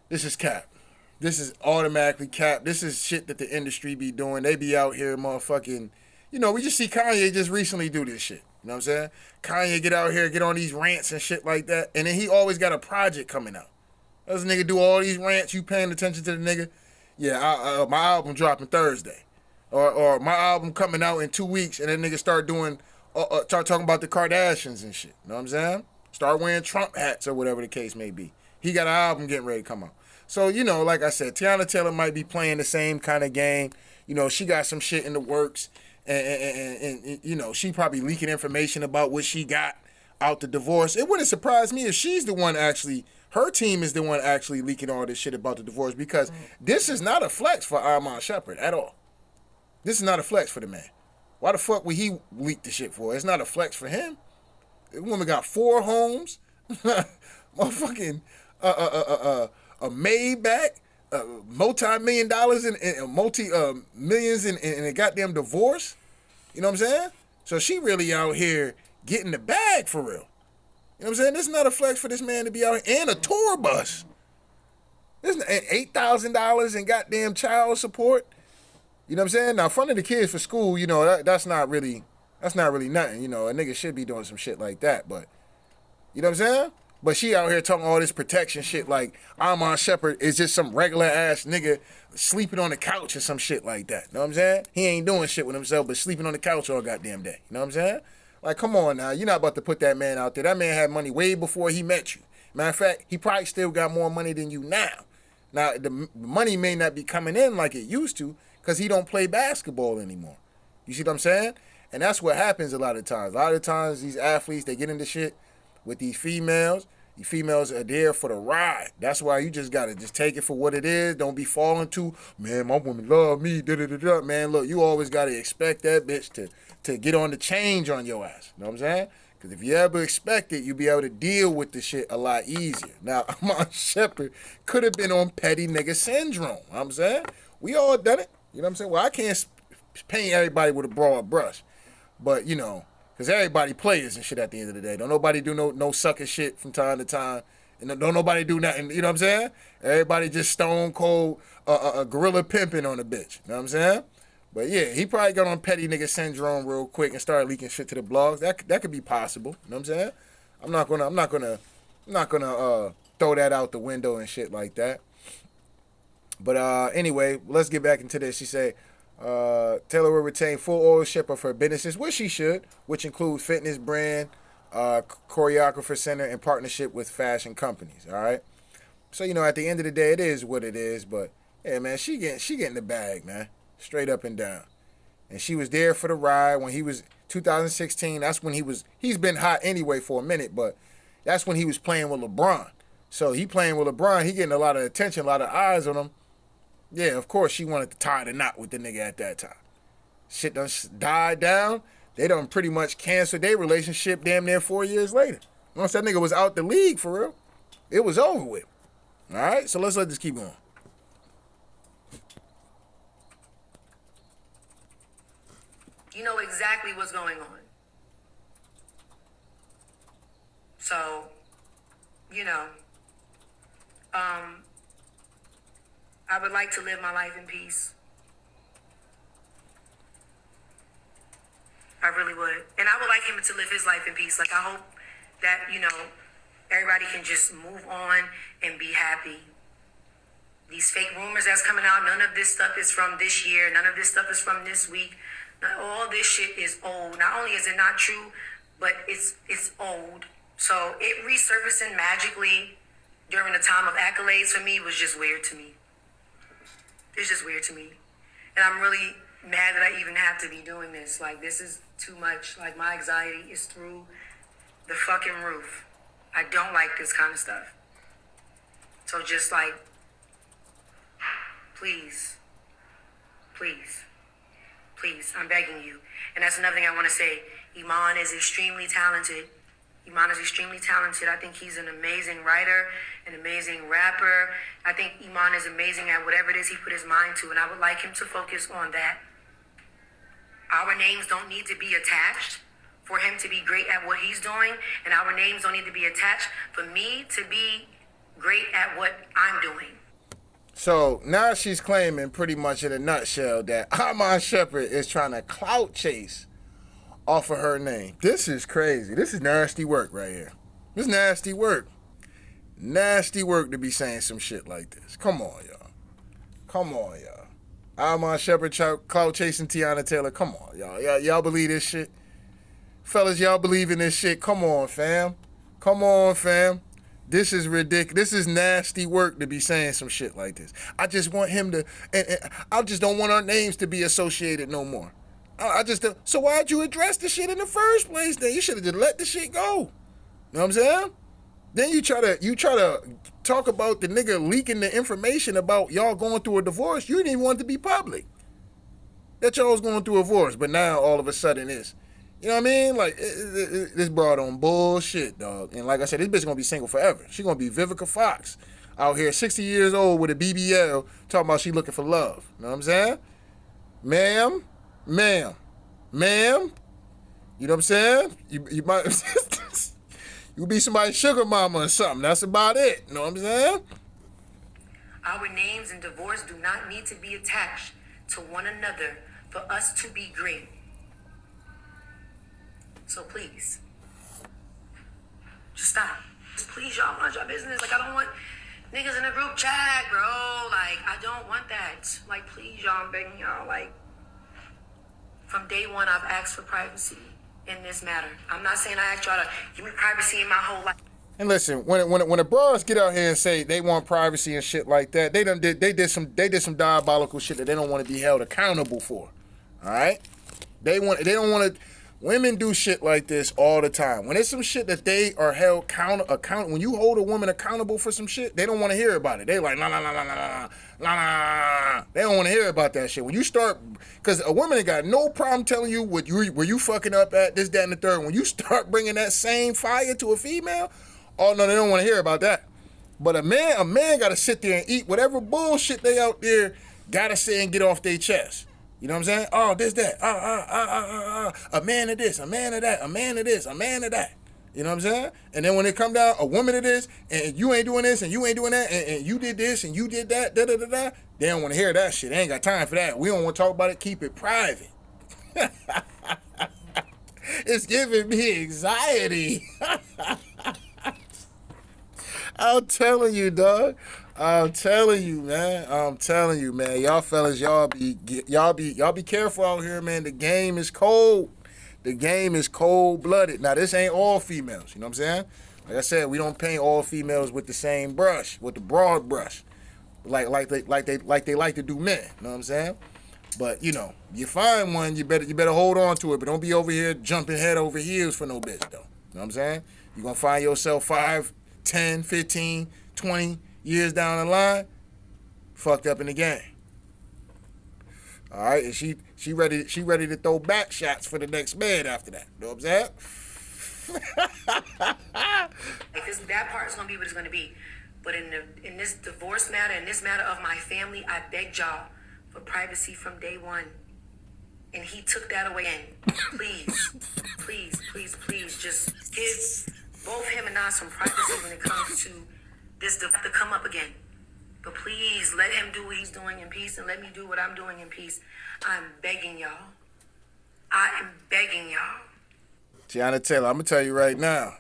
This is cap. This is automatically cap. This is shit that the industry be doing. They be out here motherfucking, you know, we just see Kanye just recently do this shit. You know what I'm saying? Kanye get out here, get on these rants and shit like that, and then he always got a project coming out. Does nigga do all these rants, you paying attention to the nigga? Yeah, my album dropping Thursday. Or my album coming out in 2 weeks, and then nigga start doing, start talking about the Kardashians and shit. You know what I'm saying? Start wearing Trump hats or whatever the case may be. He got an album getting ready to come out. So, like I said, Teyana Taylor might be playing the same kind of game. She got some shit in the works. And she probably leaking information about what she got out the divorce. It wouldn't surprise me if she's the one actually, her team is the one actually leaking all this shit about the divorce, because this is not a flex for Iman Shumpert at all. This is not a flex for the man. Why the fuck would he leak the shit for? It's not a flex for him. The woman got 4 homes, motherfucking a Maybach, multi-million dollars and millions in a goddamn divorce. You know what I'm saying? So she really out here getting the bag for real. You know what I'm saying? This is not a flex for this man to be out here. And a tour bus. This is $8,000 in goddamn child support. You know what I'm saying? Now, funding the kids for school, that's not really nothing. A nigga should be doing some shit like that, but you know what I'm saying? But she out here talking all this protection shit like Iman Shumpert is just some regular ass nigga sleeping on the couch or some shit like that. You know what I'm saying? He ain't doing shit with himself but sleeping on the couch all goddamn day. You know what I'm saying? Like, come on now. You're not about to put that man out there. That man had money way before he met you. Matter of fact, he probably still got more money than you now. Now, the money may not be coming in like it used to because he don't play basketball anymore. You see what I'm saying? And that's what happens a lot of times. A lot of times, these athletes, they get into shit with these females. These females are there for the ride. That's why you just got to just take it for what it is. Don't be falling to, man, my woman love me, da-da-da-da. Man, look, you always got to expect that bitch to get on the change on your ass. You know what I'm saying? Because if you ever expect it, you'll be able to deal with the shit a lot easier. Now, Iman Shumpert could have been on petty nigga syndrome. You know what I'm saying? We all done it. You know what I'm saying? Well, I can't paint everybody with a broad brush. But, because everybody players and shit at the end of the day. Don't nobody do no sucker shit from time to time. And don't nobody do nothing. You know what I'm saying? Everybody just stone cold a gorilla pimping on a bitch. You know what I'm saying? But yeah, he probably got on petty nigga syndrome real quick and started leaking shit to the blogs. That could be possible. You know what I'm saying? I'm not gonna throw that out the window and shit like that. But anyway, let's get back into this. She said Taylor will retain full ownership of her businesses, which she should, which include fitness brand, choreographer center, and partnership with fashion companies. All right. So at the end of the day, it is what it is. But yeah, man, she getting the bag, man, straight up and down. And she was there for the ride when he was 2016. That's when he's been hot anyway for a minute, but that's when he was playing with LeBron. So he playing with LeBron, he getting a lot of attention, a lot of eyes on him. Yeah, of course she wanted to tie the knot with the nigga at that time. Shit done died down. They done pretty much canceled their relationship damn near 4 years later. Once that nigga was out the league for real, it was over with. All right, so let's let this keep going. You know exactly what's going on. So, I would like to live my life in peace. I really would. And I would like him to live his life in peace. Like, I hope that, everybody can just move on and be happy. These fake rumors that's coming out, none of this stuff is from this year. None of this stuff is from this week. All this shit is old. Not only is it not true, but it's old. So it resurfacing magically during the time of accolades for me was just weird to me. It's just weird to me. And I'm really mad that I even have to be doing this. Like, this is too much. Like, my anxiety is through the fucking roof. I don't like this kind of stuff. So just like, please, I'm begging you. And that's another thing I want to say. Iman is extremely talented. I think he's an amazing writer, an amazing rapper. I think Iman is amazing at whatever it is he put his mind to, and I would like him to focus on that. Our names don't need to be attached for him to be great at what he's doing, and our names don't need to be attached for me to be great at what I'm doing. So now she's claiming pretty much in a nutshell that Iman Shumpert is trying to clout chase off of her name. This is crazy. This is nasty work right here. This is nasty work. Nasty work to be saying some shit like this. Come on, y'all. Iman Shumpert clout chasing Teyana Taylor. Come on, y'all. Y'all believe this shit? Fellas, y'all believe in this shit? Come on, fam. This is ridiculous. This is nasty work to be saying some shit like this. I just want him to, and I just don't want our names to be associated no more. I just don't. So why'd you address the shit in the first place? Then you should have just let the shit go. You know what I'm saying? Then you try to talk about the nigga leaking the information about y'all going through a divorce. You didn't even want it to be public that y'all was going through a divorce, but now all of a sudden it's, you know what I mean? Like, this broad on bullshit, dog. And like I said, this bitch gonna be single forever. She gonna be Vivica Fox out here, 60 years old with a BBL, talking about she looking for love. You know what I'm saying? Ma'am. You know what I'm saying? You might you be somebody's sugar mama or something. That's about it. You know what I'm saying? Our names in divorce do not need to be attached to one another for us to be great. So please, just stop. Just please, y'all mind your business. Like, I don't want niggas in a group chat, bro. Like, I don't want that. Like, please, y'all, I'm begging y'all. Like, from day one, I've asked for privacy in this matter. I'm not saying I asked y'all to give me privacy in my whole life. And listen, when the bros get out here and say they want privacy and shit like that, they did some diabolical shit that they don't want to be held accountable for. All right, they don't want to. Women do shit like this all the time. When it's some shit that they are held account, when you hold a woman accountable for some shit, they don't want to hear about it. They like nah. They don't want to hear about that shit. When you start, because a woman ain't got no problem telling you where you fucking up at, this, that, and the third. When you start bringing that same fire to a female, oh no, they don't want to hear about that. But a man got to sit there and eat whatever bullshit they out there gotta say and get off their chest. You know what I'm saying? Oh, this, that, a man of this, a man of that, a man of this, a man of that. You know what I'm saying? And then when it come down, a woman of this, and you ain't doing this, and you ain't doing that, and you did this, and you did that, da-da-da-da, they don't want to hear that shit. They ain't got time for that. We don't want to talk about it. Keep it private. It's giving me anxiety. I'm telling you, dog. I'm telling you, man. Y'all fellas, y'all be careful out here, man. The game is cold. The game is cold-blooded. Now, this ain't all females. You know what I'm saying? Like I said, we don't paint all females with the same brush, with the broad brush, like they like to do men. You know what I'm saying? But you know, you find one, you better hold on to it. But don't be over here jumping head over heels for no bitch, though. You know what I'm saying? You're gonna find yourself 5, 10, 15, 20 years down the line, fucked up in the game. All right, and she ready to throw back shots for the next man after that. You know what I'm saying? Like that part's gonna be what it's gonna be. But in this divorce matter, in this matter of my family, I begged y'all for privacy from day one, and he took that away. And please, just give both him and I some privacy when it comes to this to come up again. But please let him do what he's doing in peace, and let me do what I'm doing in peace. I'm begging y'all. I am begging y'all. Teyana Taylor, I'm gonna tell you right now,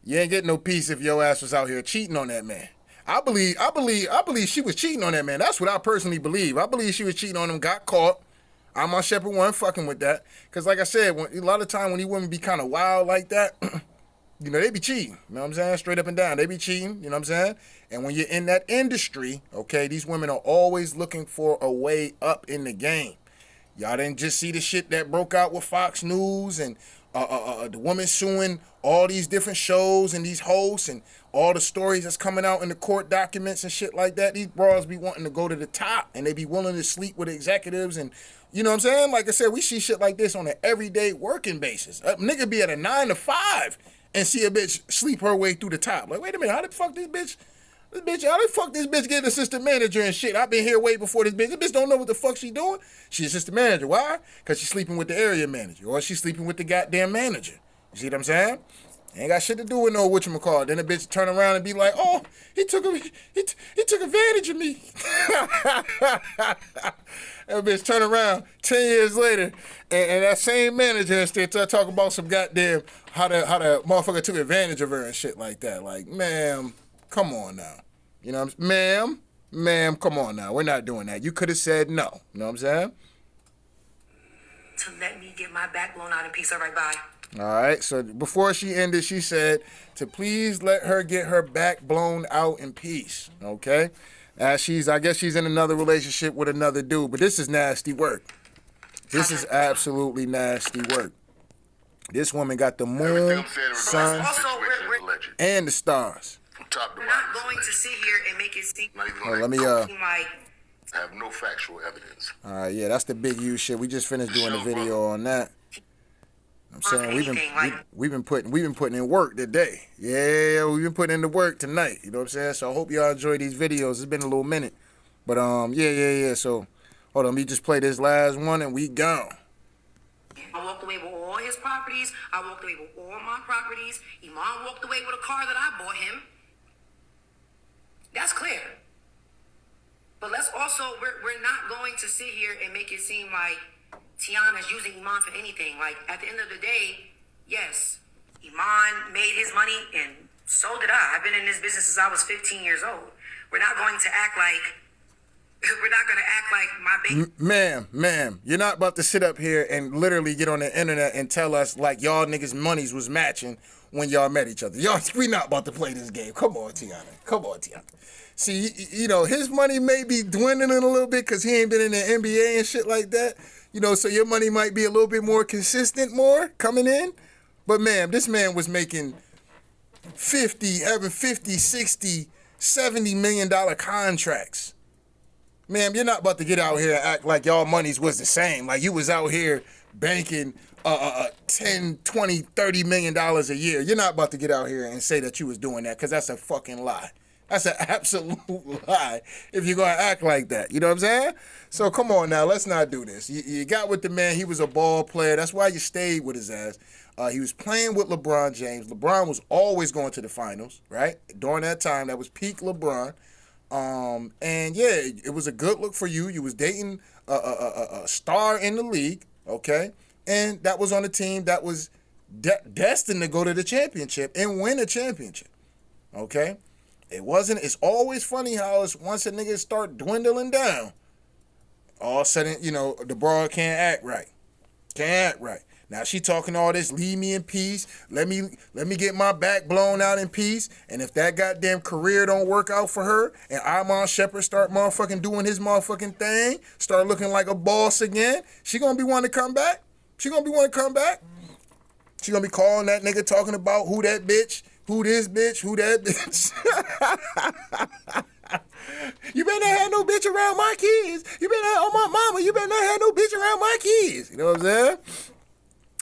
you ain't getting no peace if your ass was out here cheating on that man. I believe she was cheating on that man. That's what I personally believe. I believe she was cheating on him, got caught. I'm on Shepherd one fucking with that. Cause like I said, a lot of time when these women be kind of wild like that, you know, they be cheating. You know what I'm saying? Straight up and down. They be cheating. You know what I'm saying? And when you're in that industry, okay, these women are always looking for a way up in the game. Y'all didn't just see the shit that broke out with Fox News and the woman suing all these different shows and these hosts and all the stories that's coming out in the court documents and shit like that. These bras be wanting to go to the top and they be willing to sleep with executives and, you know what I'm saying? Like I said, we see shit like this on an everyday working basis. A nigga be at a 9 to 5 and see a bitch sleep her way through the top. Like, wait a minute, how the fuck this bitch get an assistant manager and shit? I've been here way before this bitch. This bitch don't know what the fuck she doing. She's assistant manager. Why? Because she's sleeping with the area manager or she's sleeping with the goddamn manager. You see what I'm saying? Ain't got shit to do with no whatchamacallit. Then the bitch turn around and be like, oh, he took advantage of me. That bitch turn around 10 years later and that same manager instead talk about some goddamn how the motherfucker took advantage of her and shit like that. Like, ma'am, come on now. You know what I'm saying? Ma'am, come on now. We're not doing that. You could have said no. You know what I'm saying? To let me get my back blown out in peace. All right, bye. All right. So before she ended, she said to please let her get her back blown out in peace. Okay. I guess she's in another relationship with another dude, but this is nasty work. This is absolutely nasty work. This woman got the moon, sun, and the stars. We're not going to sit here and make it seem Let me like I have no factual evidence. All right, yeah, that's the big U shit. We just finished doing the video on that. I'm saying we've been putting in work today. Yeah, we've been putting in the work tonight. You know what I'm saying? So I hope y'all enjoy these videos. It's been a little minute, but yeah. So hold on, let me just play this last one and we gone. I walked away with all his properties. I walked away with all my properties. Iman walked away with a car that I bought him. That's clear. But let's also, we're not going to sit here and make it seem like Teyana's using Iman for anything. Like, at the end of the day, yes, Iman made his money and so did I. I've been in this business since I was 15 years old. We're not going to act like my baby. Ma'am, you're not about to sit up here and literally get on the internet and tell us like y'all niggas' monies was matching when y'all met each other. We not about to play this game. Come on, Teyana. See, you know, his money may be dwindling a little bit because he ain't been in the NBA and shit like that. You know, so your money might be a little bit more consistent coming in. But, ma'am, this man was making 50, 60, $70 million contracts. Ma'am, you're not about to get out here and act like y'all monies was the same. Like you was out here banking 10, 20, $30 million a year. You're not about to get out here and say that you was doing that because that's a fucking lie. That's an absolute lie if you're going to act like that. You know what I'm saying? So come on now, let's not do this. You got with the man. He was a ball player. That's why you stayed with his ass. He was playing with LeBron James. LeBron was always going to the finals, right? During that time, that was peak LeBron. And yeah, it was a good look for you. You was dating a star in the league, okay? And that was on a team that was destined to go to the championship and win a championship, okay? It's always funny how it's once a nigga start dwindling down, all of a sudden, you know, the broad can't act right. Now she talking all this, leave me in peace. Let me get my back blown out in peace. And if that goddamn career don't work out for her, and Iman Shumpert start motherfucking doing his motherfucking thing, start looking like a boss again, she gonna be wanting to come back? She gonna be calling that nigga talking about who that bitch, who this bitch, who that bitch. You better not have no bitch around my kids. You better not, on my mama, you better not have no bitch around my kids. You know what I'm saying?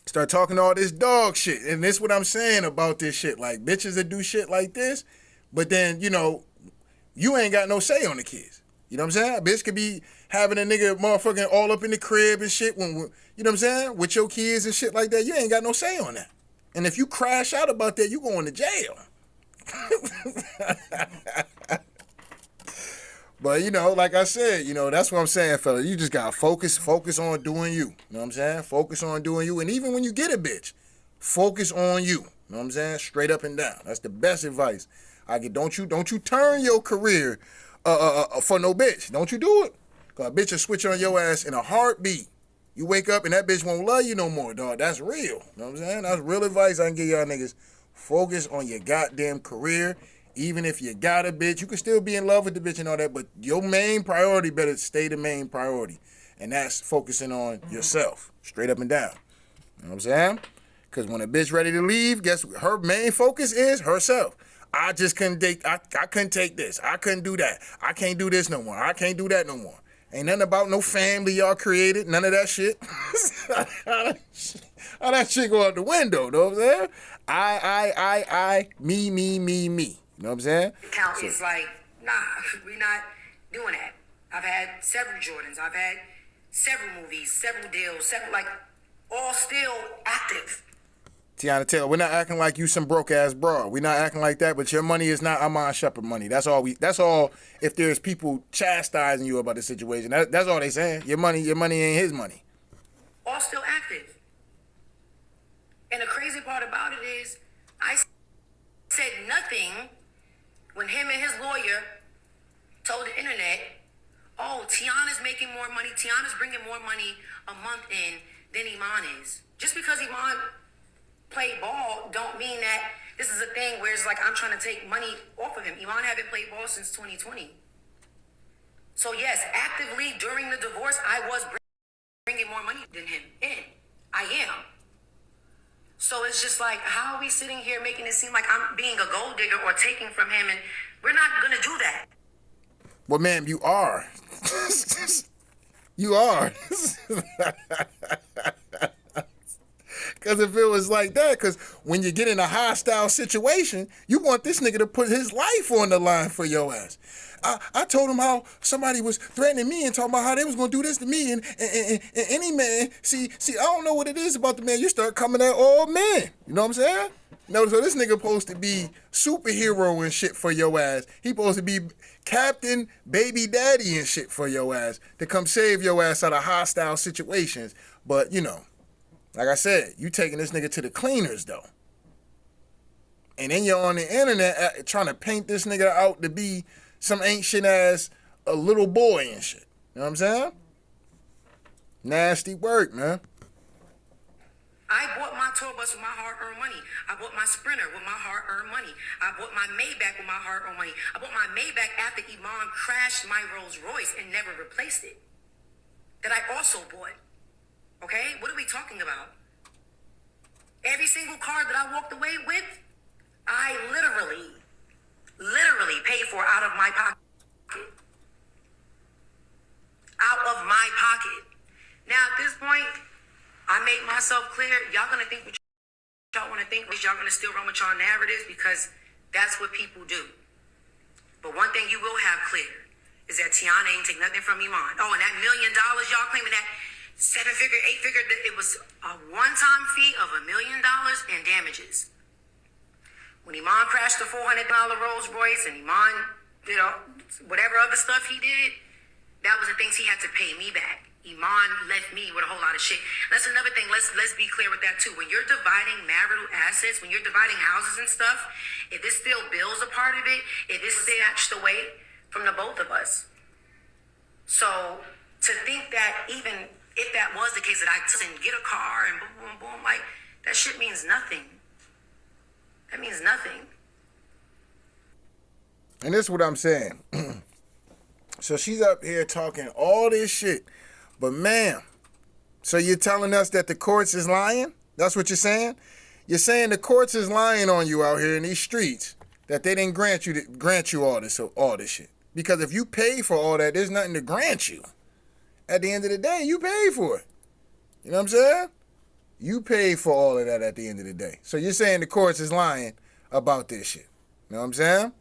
Start talking all this dog shit. And this what I'm saying about this shit. Like, bitches that do shit like this, but then, you know, you ain't got no say on the kids. You know what I'm saying? A bitch could be having a nigga motherfucking all up in the crib and shit, when you know what I'm saying? With your kids and shit like that, you ain't got no say on that. And if you crash out about that, you going to jail. But, you know, like I said, you know, that's what I'm saying, fella. You just got to focus on doing you. You know what I'm saying? Focus on doing you. And even when you get a bitch, focus on you. You know what I'm saying? Straight up and down. That's the best advice I get. Don't you turn your career for no bitch. Don't you do it. Because a bitch will switch on your ass in a heartbeat. You wake up and that bitch won't love you no more, dog. That's real. You know what I'm saying? That's real advice I can give y'all niggas. Focus on your goddamn career. Even if you got a bitch, you can still be in love with the bitch and all that, but your main priority better stay the main priority. And that's focusing on yourself, straight up and down. You know what I'm saying? Because when a bitch ready to leave, guess what? Her main focus is herself. I just couldn't take, I couldn't take this. I couldn't do that. I can't do this no more. I can't do that no more. Ain't nothing about no family y'all created. None of that shit. All that shit go out the window, know what I'm saying? I, me. You know what I'm saying? Count is like, nah, we're not doing that. I've had several Jordans. I've had several movies, several deals, all still active. Teyana Taylor, we're not acting like you some broke ass broad. We're not acting like that, but your money is not Iman Shumpert money. That's all if there's people chastising you about the situation. That's all they saying. Your money ain't his money. All still active. And the crazy part about it is, I said nothing when him and his lawyer told the internet, oh, Teyana's making more money. Teyana's bringing more money a month in than Iman is. Just because Iman play ball don't mean that this is a thing where it's like I'm trying to take money off of him. Iman haven't played ball since 2020. So yes, actively during the divorce, I was bringing more money than him in. I am. So it's just like, how are we sitting here making it seem like I'm being a gold digger or taking from him, and we're not gonna do that. Well, ma'am, you are. You are. Because if it was like that, because when you get in a hostile situation, you want this nigga to put his life on the line for your ass. I told him how somebody was threatening me and talking about how they was going to do this to me. And any man, see, I don't know what it is about the man. You start coming at all men. You know what I'm saying? No, so this nigga supposed to be superhero and shit for your ass. He supposed to be captain, baby daddy and shit for your ass to come save your ass out of hostile situations. But, you know, like I said, you taking this nigga to the cleaners, though. And then you're on the internet trying to paint this nigga out to be some ancient ass a little boy and shit. You know what I'm saying? Nasty work, man. I bought my tour bus with my hard-earned money. I bought my Sprinter with my hard-earned money. I bought my Maybach with my hard-earned money. I bought my Maybach after Iman crashed my Rolls Royce and never replaced it. That I also bought. Okay? What are we talking about? Every single car that I walked away with, I literally paid for out of my pocket. Out of my pocket. Now, at this point, I made myself clear. Y'all gonna think what y'all want to think. Y'all gonna still run with y'all narratives because that's what people do. But one thing you will have clear is that Teyana ain't take nothing from Iman. Oh, and that $1 million y'all claiming that 7-figure, 8-figure, it was a one-time fee of $1 million in damages. When Iman crashed the $400 Rolls Royce and Iman, you know, whatever other stuff he did, that was the things he had to pay me back. Iman left me with a whole lot of shit. That's another thing. Let's be clear with that too. When you're dividing marital assets, when you're dividing houses and stuff, if it's still bills a part of it, if it's snatched away from the both of us. So to think that even if that was the case, that I didn't get a car and boom, boom, boom, like that shit means nothing. That means nothing. And this is what I'm saying. So she's up here talking all this shit. But ma'am, so you're telling us that the courts is lying? That's what you're saying? You're saying the courts is lying on you out here in these streets, that they didn't grant you all this shit. Because if you pay for all that, there's nothing to grant you. At the end of the day, you paid for it. You know what I'm saying? You paid for all of that at the end of the day. So you're saying the courts is lying about this shit. You know what I'm saying?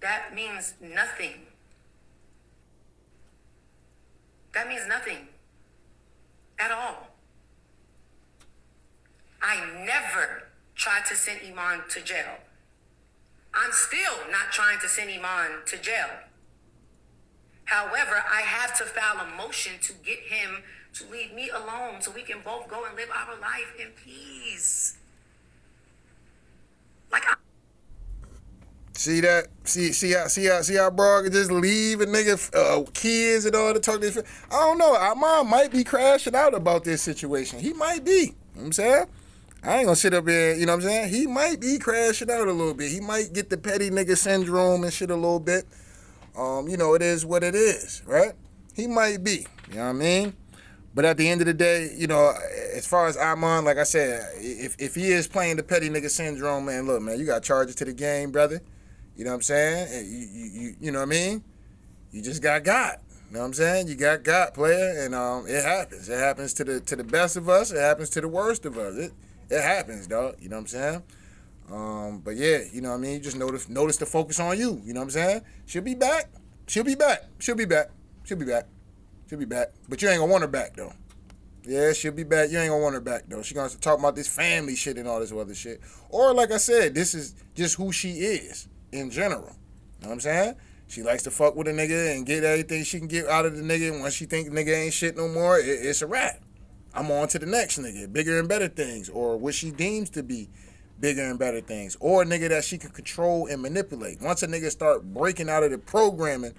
That means nothing. That means nothing. At all. I never tried to send Iman to jail. I'm still not trying to send Iman to jail. However, I have to file a motion to get him to leave me alone so we can both go and live our life in peace. Like, See that? See how bro can just leave a nigga kids and all to talk this. I don't know. Our mom might be crashing out about this situation. He might be. You know what I'm saying? I ain't gonna sit up here, you know what I'm saying? He might be crashing out a little bit. He might get the petty nigga syndrome and shit a little bit. You know, it is what it is, right? He might be. You know what I mean? But at the end of the day, you know, as far as Iman, like I said, if he is playing the petty nigga syndrome, man, look, man, you got charges to the game, brother. You know what I'm saying? You know what I mean? You just got. You know what I'm saying? You got, player, and it happens. It happens to the best of us. It happens to the worst of us. It happens, dog. You know what I'm saying? But yeah, you know what I mean? You just notice the focus on you. You know what I'm saying? She'll be back. She'll be back. But you ain't gonna want her back, though. Yeah, she'll be back. You ain't gonna want her back, though. She gonna talk about this family shit and all this other shit. Or, like I said, this is just who she is in general. You know what I'm saying? She likes to fuck with a nigga and get everything she can get out of the nigga. And once she think the nigga ain't shit no more, it's a wrap. I'm on to the next nigga, bigger and better things, or what she deems to be bigger and better things, or a nigga that she can control and manipulate. Once a nigga start breaking out of the programming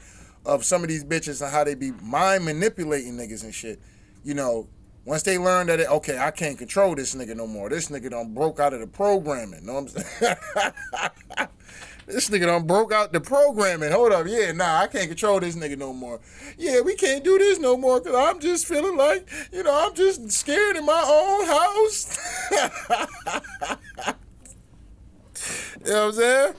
of some of these bitches and how they be mind manipulating niggas and shit, you know, once they learn that, okay, I can't control this nigga no more. This nigga done broke out of the programming. Know what I'm saying? This nigga done broke out the programming. Hold up. Yeah, nah, I can't control this nigga no more. Yeah, we can't do this no more because I'm just feeling like, I'm just scared in my own house. You know what I'm saying?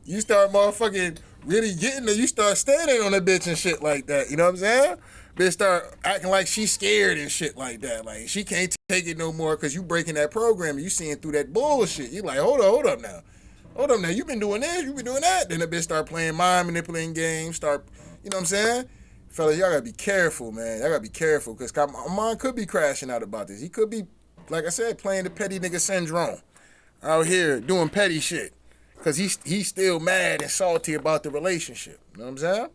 You start motherfucking really getting there. You start standing on a bitch and shit like that. You know what I'm saying? Bitch start acting like she's scared and shit like that. Like, she can't take it no more because you breaking that program and you seeing through that bullshit. You like, hold up now. Hold up now, you been doing this, you been doing that. Then the bitch start playing mind manipulating games, you know what I'm saying? Fellas, y'all gotta be careful, man. Y'all gotta be careful, because Iman could be crashing out about this. He could be, like I said, playing the petty nigga syndrome. Out here doing petty shit. Because he's still mad and salty about the relationship. You know what I'm saying?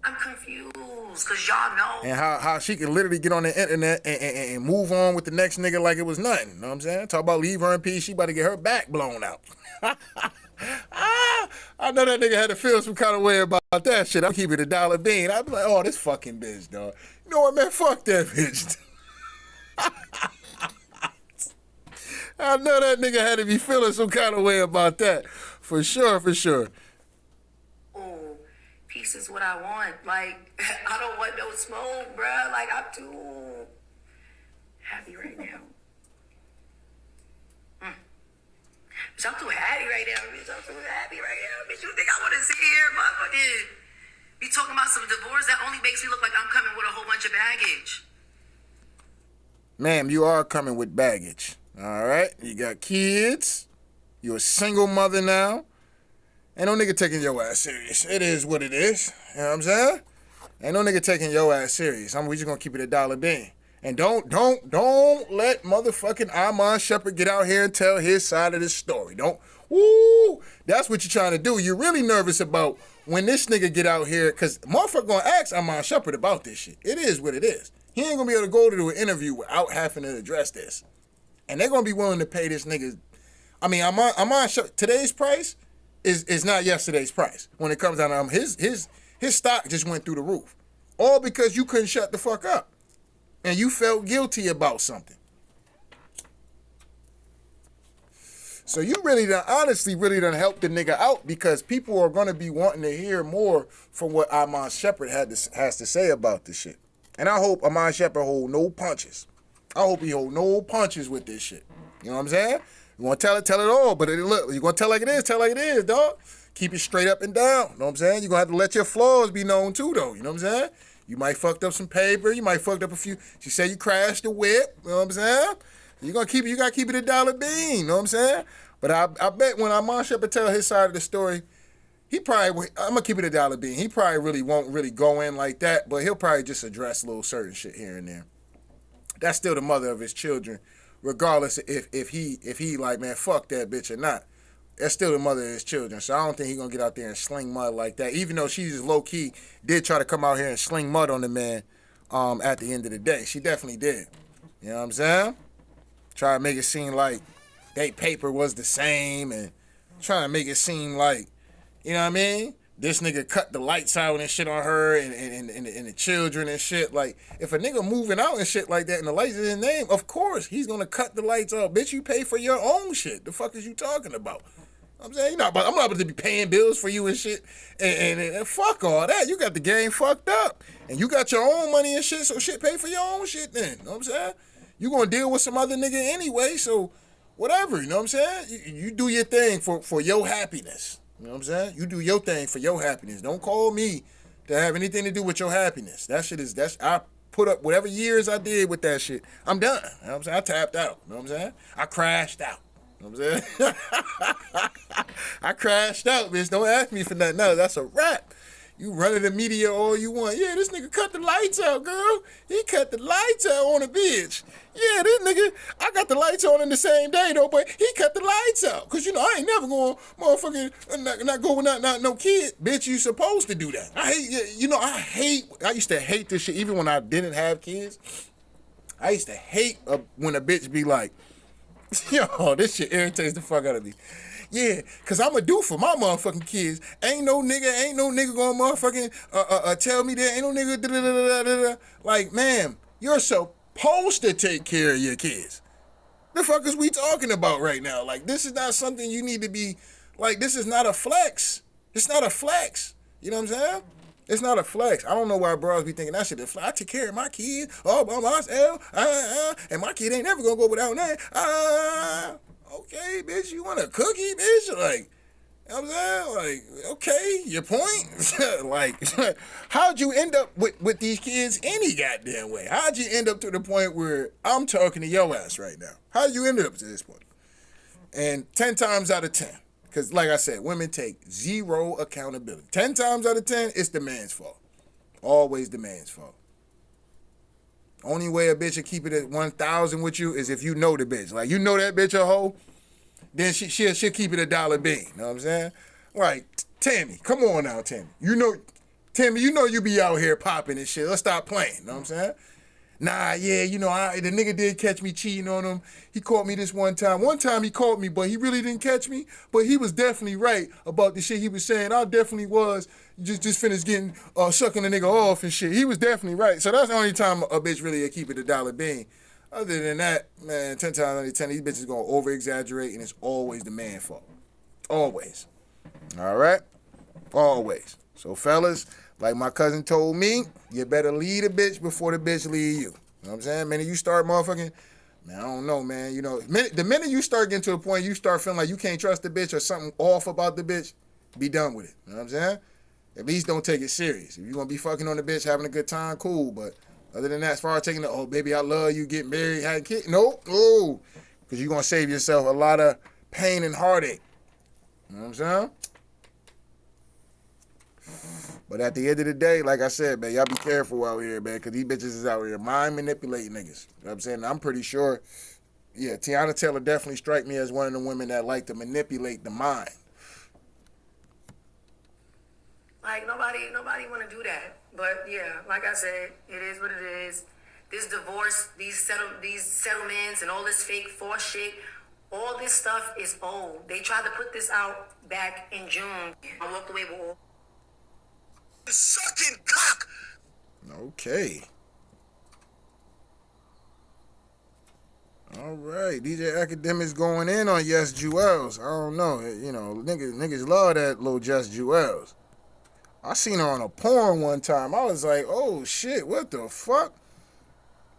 I'm confused, because y'all know. And how she can literally get on the internet and move on with the next nigga like it was nothing. You know what I'm saying? Talk about leave her in peace. She about to get her back blown out. I know that nigga had to feel some kind of way about that shit. I'm keeping $1 bean. I'd be like, oh, this fucking bitch, dog. You know what, man? Fuck that bitch. I know that nigga had to be feeling some kind of way about that. For sure, for sure. Oh, peace is what I want. Like, I don't want no smoke, bruh. Like, I'm too happy right now. Bitch, I'm too happy right now, bitch. I'm too happy right now, bitch. You think I want to sit here, motherfucker? Be talking about some divorce that only makes me look like I'm coming with a whole bunch of baggage. Ma'am, you are coming with baggage. All right? You got kids. You're a single mother now. Ain't no nigga taking your ass serious. It is what it is. You know what I'm saying? Ain't no nigga taking your ass serious. We just gonna keep it $1 bean. And don't let motherfucking Iman Shumpert get out here and tell his side of the story. That's what you're trying to do. You're really nervous about when this nigga get out here, because motherfucker gonna ask Iman Shumpert about this shit. It is what it is. He ain't gonna be able to go to an interview without having to address this. And they're gonna be willing to pay this nigga. I mean, Iman Shumpert, today's price is not yesterday's price. When it comes down to his stock just went through the roof. All because you couldn't shut the fuck up. And you felt guilty about something. So you honestly really done help the nigga out, because people are going to be wanting to hear more from what Iman Shumpert has to say about this shit. And I hope Iman Shumpert hold no punches. I hope he hold no punches with this shit. You know what I'm saying? You want to tell it all. But look, you going to tell like it is, dog. Keep it straight up and down. You know what I'm saying? You're going to have to let your flaws be known too, though. You know what I'm saying? You might fucked up some paper. You might fucked up a few. She said you crashed the whip. You know what I'm saying? You gotta keep it $1 bean. You know what I'm saying? But I bet when Iman Shumpert tell his side of the story, I'm gonna keep it $1 bean. He probably really won't really go in like that, but he'll probably just address little certain shit here and there. That's still the mother of his children, regardless if he like, man, fuck that bitch or not. That's still the mother of his children. So I don't think he's going to get out there and sling mud like that. Even though she just low-key did try to come out here and sling mud on the man at the end of the day. She definitely did. You know what I'm saying? Try to make it seem like they paper was the same, and trying to make it seem like, you know what I mean? This nigga cut the lights out and shit on her and the children and shit. Like, if a nigga moving out and shit like that and the lights is his name, of course he's going to cut the lights off. Bitch, you pay for your own shit. The fuck is you talking about? I'm saying, I'm not about to be paying bills for you and shit. And fuck all that. You got the game fucked up. And you got your own money and shit, so shit, pay for your own shit then. You know what I'm saying? You gonna deal with some other nigga anyway, so whatever, you know what I'm saying? You do your thing for your happiness. You know what I'm saying? You do your thing for your happiness. Don't call me to have anything to do with your happiness. I put up whatever years I did with that shit. I'm done. You know what I'm saying? I tapped out. You know what I'm saying? I crashed out. You know what I'm saying? I crashed out, bitch. Don't ask me for nothing. No, that's a wrap. You running the media all you want. Yeah, this nigga cut the lights out, girl. He cut the lights out on a bitch. Yeah, this nigga, I got the lights on in the same day, though, but he cut the lights out. Because, I ain't never going to motherfucking not go without no kid. Bitch, you supposed to do that. I used to hate this shit even when I didn't have kids. I used to hate when a bitch be like, yo, this shit irritates the fuck out of me. Yeah, because I'm going to do for my motherfucking kids. Ain't no nigga going to motherfucking tell me that. Ain't no nigga, da-da-da-da-da-da. Like, man, You're supposed to take care of your kids. The fuck is we talking about right now? Like, this is not something you need to be, like, this is not a flex. It's not a flex. You know what I'm saying? It's not a flex. I don't know why bros be thinking that shit is flex. I take care of my kids all by myself, and my kid ain't never gonna go without that. Okay, bitch, you want a cookie, bitch? Like, you know what I'm saying? Like, okay, your point? Like, how'd you end up with these kids any goddamn way? How'd you end up to the point where I'm talking to your ass right now? How'd you end up to this point? And 10 times out of 10, because like I said, women take zero accountability. 10 times out of 10, it's the man's fault. Always the man's fault. Only way a bitch will keep it at 1,000 with you is if you know the bitch. Like, you know that bitch a hoe, then she'll keep it $1 bean. You know what I'm saying? Like, Tammy, come on now, Tammy. Tammy, you be out here popping and shit. Let's stop playing. You know what I'm saying? Nah, yeah, the nigga did catch me cheating on him. He caught me this one time. One time he caught me, but he really didn't catch me. But he was definitely right about the shit he was saying. I definitely was just finished getting, sucking the nigga off and shit. He was definitely right. So that's the only time a bitch really will keep it $1 bean. Other than that, man, 10 times out of 10, these bitches gonna over-exaggerate, and it's always the man's fault. Always. All right? Always. So, fellas, like my cousin told me, you better lead a bitch before the bitch lead you. You know what I'm saying? Man, you start motherfucking, man, I don't know, man. The minute you start getting to a point you start feeling like you can't trust the bitch or something off about the bitch, be done with it. You know what I'm saying? At least don't take it serious. If you're gonna be fucking on the bitch, having a good time, cool, but other than that, as far as taking the, oh, baby, I love you, get married, have kids, no. Because you're going to save yourself a lot of pain and heartache. You know what I'm saying? But at the end of the day, like I said, man, y'all be careful out here, man, because these bitches is out here mind manipulating niggas. You know what I'm saying? I'm pretty sure, yeah, Teyana Taylor definitely strike me as one of the women that like to manipulate the mind. Like, nobody want to do that. But yeah, like I said, it is what it is. This divorce, these settlements, and all this fake force shit, all this stuff is old. They tried to put this out back in June. I walked away with all. Sucking cock. Okay. All right, DJ Academics going in on Yes Jewels. I don't know, niggas love that little Just Jewels. I seen her on a porn one time. I was like, oh shit, what the fuck?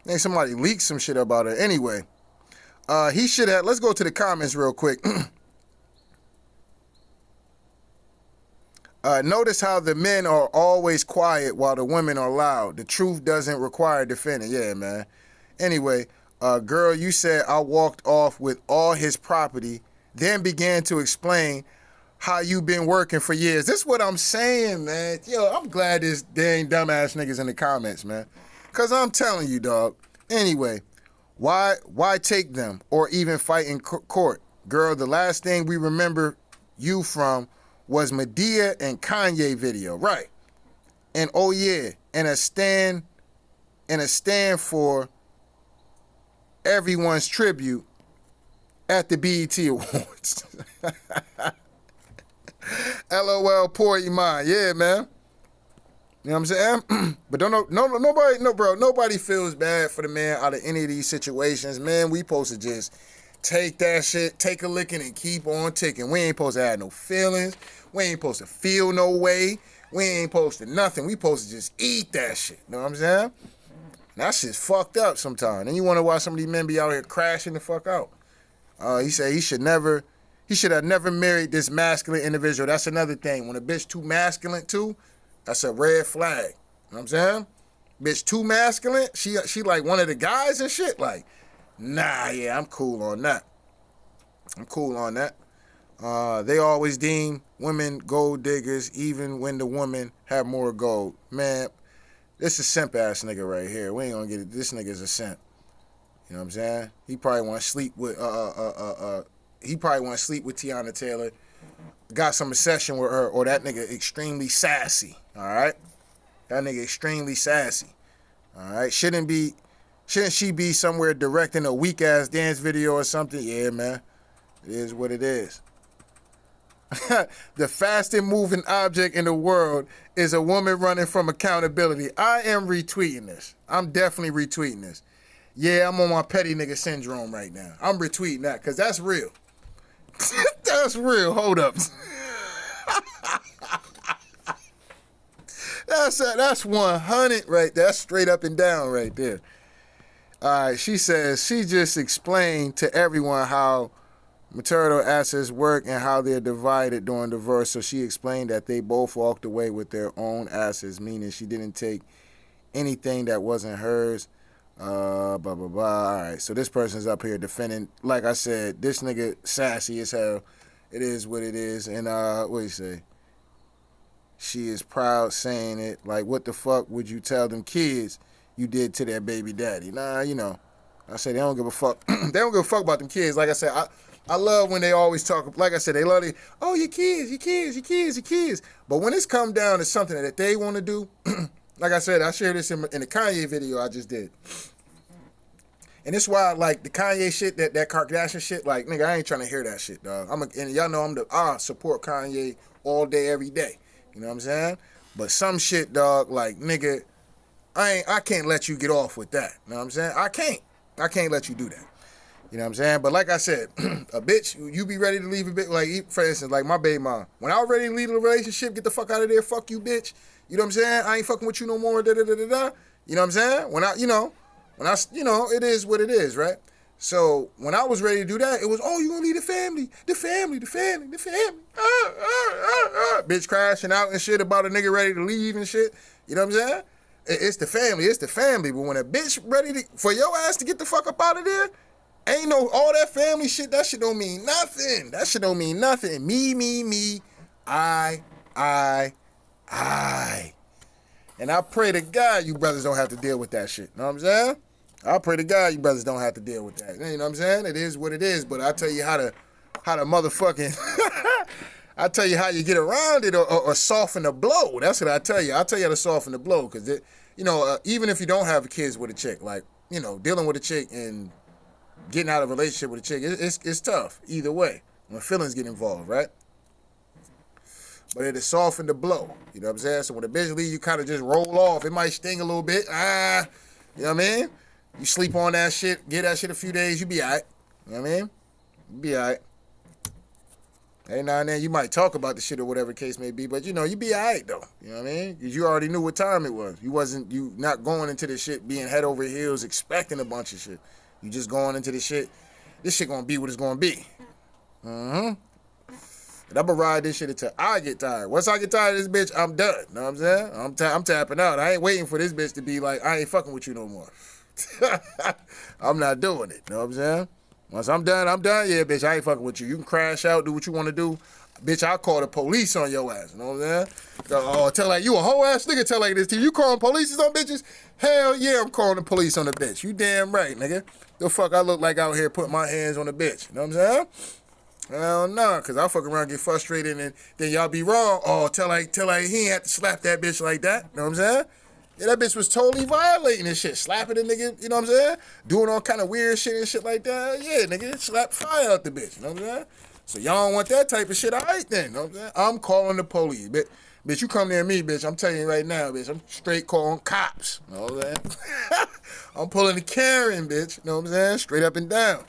Then somebody leaked some shit about her. Anyway, he should have, let's go to the comments real quick. Notice how the men are always quiet while the women are loud. The truth doesn't require defending. Yeah, man. Anyway, girl, you said I walked off with all his property, then began to explain how you been working for years. This is what I'm saying, man. Yo, I'm glad there ain't dumbass niggas in the comments, man. Because I'm telling you, dog. Anyway, why take them or even fight in court? Girl, the last thing we remember you from was Madea and Kanye video. Right. And oh yeah, and a stand for everyone's tribute at the BET Awards. LOL, poor Iman. Yeah, man. You know what I'm saying? But nobody feels bad for the man out of any of these situations. Man, we supposed to just take that shit, take a licking, and keep on ticking. We ain't supposed to have no feelings. We ain't supposed to feel no way. We ain't supposed to nothing. We supposed to just eat that shit. You know what I'm saying? That shit's fucked up sometimes. And you wonder why some of these men be out here crashing the fuck out. He said he should have never married this masculine individual. That's another thing. When a bitch too masculine too, that's a red flag. You know what I'm saying? Bitch too masculine, she like one of the guys and shit. Like, nah, yeah, I'm cool on that. They always deem women gold diggers even when the women have more gold. Man, this is simp ass nigga right here. We ain't gonna get it. This nigga's a simp. You know what I'm saying? He probably want to sleep with Teyana Taylor. Got some obsession with her, or that nigga extremely sassy. All right, that nigga extremely sassy. All right, shouldn't she be somewhere directing a weak ass dance video or something? Yeah, man, it is what it is. The fastest moving object in the world is a woman running from accountability. I am retweeting this. I'm definitely retweeting this. Yeah, I'm on my petty nigga syndrome right now. I'm retweeting that because that's real. That's real. Hold up. That's 100 right there. That's straight up and down right there. All right, she says she just explained to everyone how maternal assets work and how they're divided during divorce. So she explained that they both walked away with their own assets, meaning she didn't take anything that wasn't hers. Blah, blah, blah. All right, so this person's up here defending. Like I said, this nigga sassy as hell. It is what it is. And what do you say? She is proud saying it. Like, what the fuck would you tell them kids you did to their baby daddy? Nah, you know. I said they don't give a fuck. They don't give a fuck about them kids. Like I said, I love when they always talk, like I said, they love your kids. But when it's come down to something that they want to do, like I said, I shared this in the Kanye video I just did. And it's why, like, the Kanye shit, that Kardashian shit, like, nigga, I ain't trying to hear that shit, dog. And y'all know I support Kanye all day, every day. You know what I'm saying? But some shit, dog, like, nigga, I can't let you get off with that. You know what I'm saying? I can't let you do that. You know what I'm saying? But like I said, a bitch, you be ready to leave a bitch, like, for instance, like my baby mom. When I was ready to leave the relationship, get the fuck out of there, fuck you, bitch. You know what I'm saying? I ain't fucking with you no more, da-da-da-da-da. You know what I'm saying? It is what it is, right? So when I was ready to do that, it was, oh, you gonna leave the family. Bitch crashing out and shit about a nigga ready to leave and shit. You know what I'm saying? It's the family. But when a bitch ready for your ass to get the fuck up out of there, ain't no, all that family shit, that shit don't mean nothing. That shit don't mean nothing. Me, I. And I pray to God you brothers don't have to deal with that shit. Know what I'm saying? I pray to God you brothers don't have to deal with that. You know what I'm saying? It is what it is, but I tell you how to motherfucking, I tell you how you get around it or soften the blow. That's what I tell you. I tell you how to soften the blow because, even if you don't have kids with a chick, like, dealing with a chick and getting out of a relationship with a chick, it's tough either way when feelings get involved, right? But it'll soften the blow. You know what I'm saying? So when a bitch leave, you kind of just roll off. It might sting a little bit. You know what I mean? You sleep on that shit, get that shit a few days, you be all right. You know what I mean? You be all right. Every now and then you might talk about the shit or whatever the case may be, but you be all right though. You know what I mean? Because you already knew what time it was. You not going into this shit being head over heels expecting a bunch of shit. You just going into this shit gonna be what it's gonna be. And I'm gonna ride this shit until I get tired. Once I get tired of this bitch, I'm done. Know what I'm saying? I'm tapping out. I ain't waiting for this bitch to be like, I ain't fucking with you no more. I'm not doing it. Know what I'm saying? Once I'm done. Yeah, bitch, I ain't fucking with you. You can crash out, do what you want to do. Bitch, I'll call the police on your ass. You know what I'm saying? Oh, tell like you a whole ass nigga tell like this to you. You calling police on bitches? Hell yeah, I'm calling the police on the bitch. You damn right, nigga. The fuck I look like out here putting my hands on the bitch. You know what I'm saying? Hell no, because I'll fuck around, get frustrated, and then y'all be wrong. Oh, tell like he ain't have to slap that bitch like that. You know what I'm saying? Yeah, that bitch was totally violating this shit. Slapping the nigga, you know what I'm saying? Doing all kind of weird shit and shit like that. Yeah, nigga, slap fire out the bitch. You know what I'm saying? So y'all don't want that type of shit. All right then. You know what I'm saying? I'm calling the police. Bitch, you come near me, bitch. I'm telling you right now, bitch. I'm straight calling cops. You know what I'm saying? I'm pulling the Karen, bitch. You know what I'm saying? Straight up and down.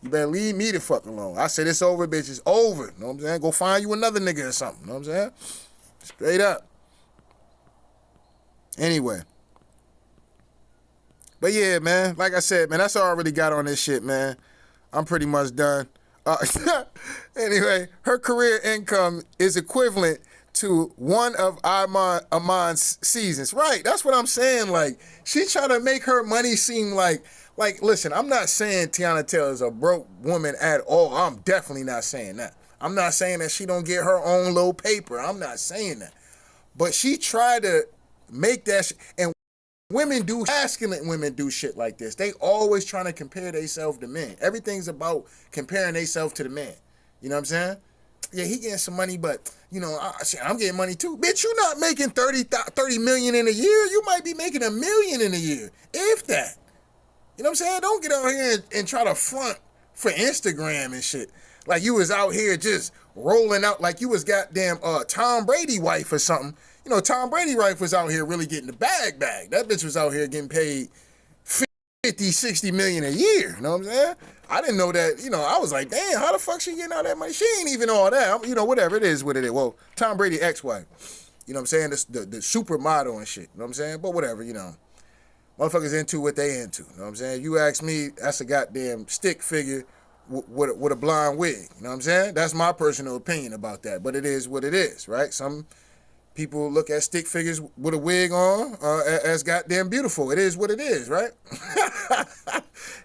You better leave me the fuck alone. I said it's over, bitch. It's over. You know what I'm saying? Go find you another nigga or something. You know what I'm saying? Straight up. Anyway. But yeah, man. Like I said, man, that's all I really got on this shit, man. I'm pretty much done. Anyway, her career income is equivalent to one of Iman's seasons. Right. That's what I'm saying. Like, she trying to make her money seem like, listen, I'm not saying Teyana Taylor is a broke woman at all. I'm definitely not saying that. I'm not saying that she don't get her own little paper. I'm not saying that. But she tried to make that and masculine women do shit like this. They always trying to compare themselves to men. Everything's about comparing themselves to the man. You know what I'm saying? Yeah, he getting some money, but, I'm getting money too. Bitch, you not making 30 million in a year. You might be making $1 million in a year, if that. You know what I'm saying? Don't get out here and try to front for Instagram and shit. Like you was out here just rolling out like you was goddamn Tom Brady wife or something. You know, Tom Brady wife was out here really getting the bag. That bitch was out here getting paid 50, 60 million a year. You know what I'm saying? I didn't know that. You know, I was like, damn, how the fuck she getting all that money? She ain't even all that. You know, whatever it is, what it is. Well, Tom Brady ex-wife. You know what I'm saying? The supermodel and shit. You know what I'm saying? But whatever, you know. Motherfuckers into what they into. You know what I'm saying? You ask me, that's a goddamn stick figure with a blonde wig. You know what I'm saying? That's my personal opinion about that. But it is what it is, right? Some people look at stick figures with a wig on as goddamn beautiful. It is what it is, right?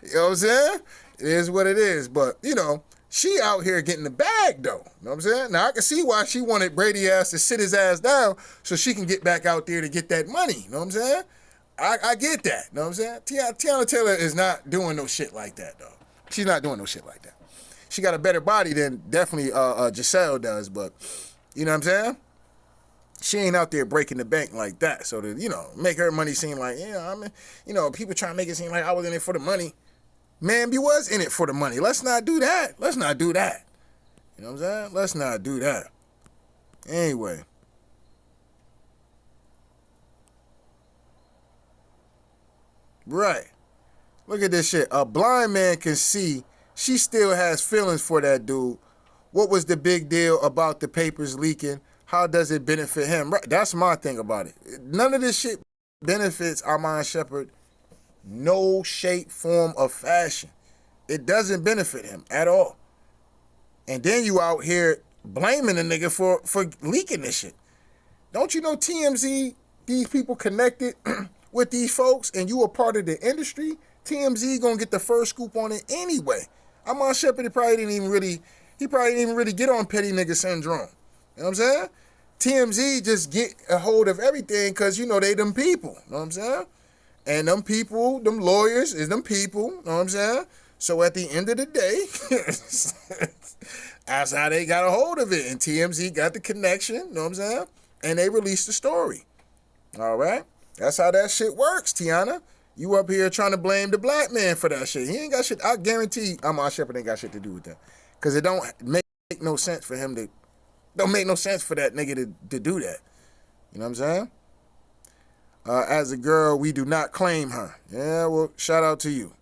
You know what I'm saying? It is what it is. But, you know, she out here getting the bag, though. You know what I'm saying? Now, I can see why she wanted Brady ass to sit his ass down so she can get back out there to get that money. You know what I'm saying? I get that. You know what I'm saying? Teyana Taylor is not doing no shit like that, though. She's not doing no shit like that. She got a better body than definitely Giselle does, but you know what I'm saying? She ain't out there breaking the bank like that. So to, you know, make her money seem like, yeah, I mean, you know, people try to make it seem like I was in it for the money. Man, you was in it for the money. Let's not do that. Let's not do that. You know what I'm saying? Let's not do that. Anyway. Right. Look at this shit. A blind man can see she still has feelings for that dude. What was the big deal about the papers leaking? How does it benefit him? Right. That's my thing about it. None of this shit benefits Iman Shumpert. No shape, form, or fashion. It doesn't benefit him at all. And then you out here blaming the nigga for leaking this shit. Don't you know TMZ, these people connected with these folks and you a part of the industry? TMZ gonna get the first scoop on it anyway. Iman Shumpert, he probably didn't even really get on petty nigga syndrome. You know what I'm saying? TMZ just get a hold of everything because, you know, they them people. You know what I'm saying? And them people, them lawyers is them people. You know what I'm saying? So at the end of the day, that's how they got a hold of it. And TMZ got the connection. You know what I'm saying? And they released the story. All right? That's how that shit works, Teyana. You up here trying to blame the black man for that shit. He ain't got shit. I guarantee Iman Shumpert ain't got shit to do with that. Because it don't make no sense for him to... Don't make no sense for that nigga to do that. You know what I'm saying? As a girl, we do not claim her. Yeah, well, shout out to you.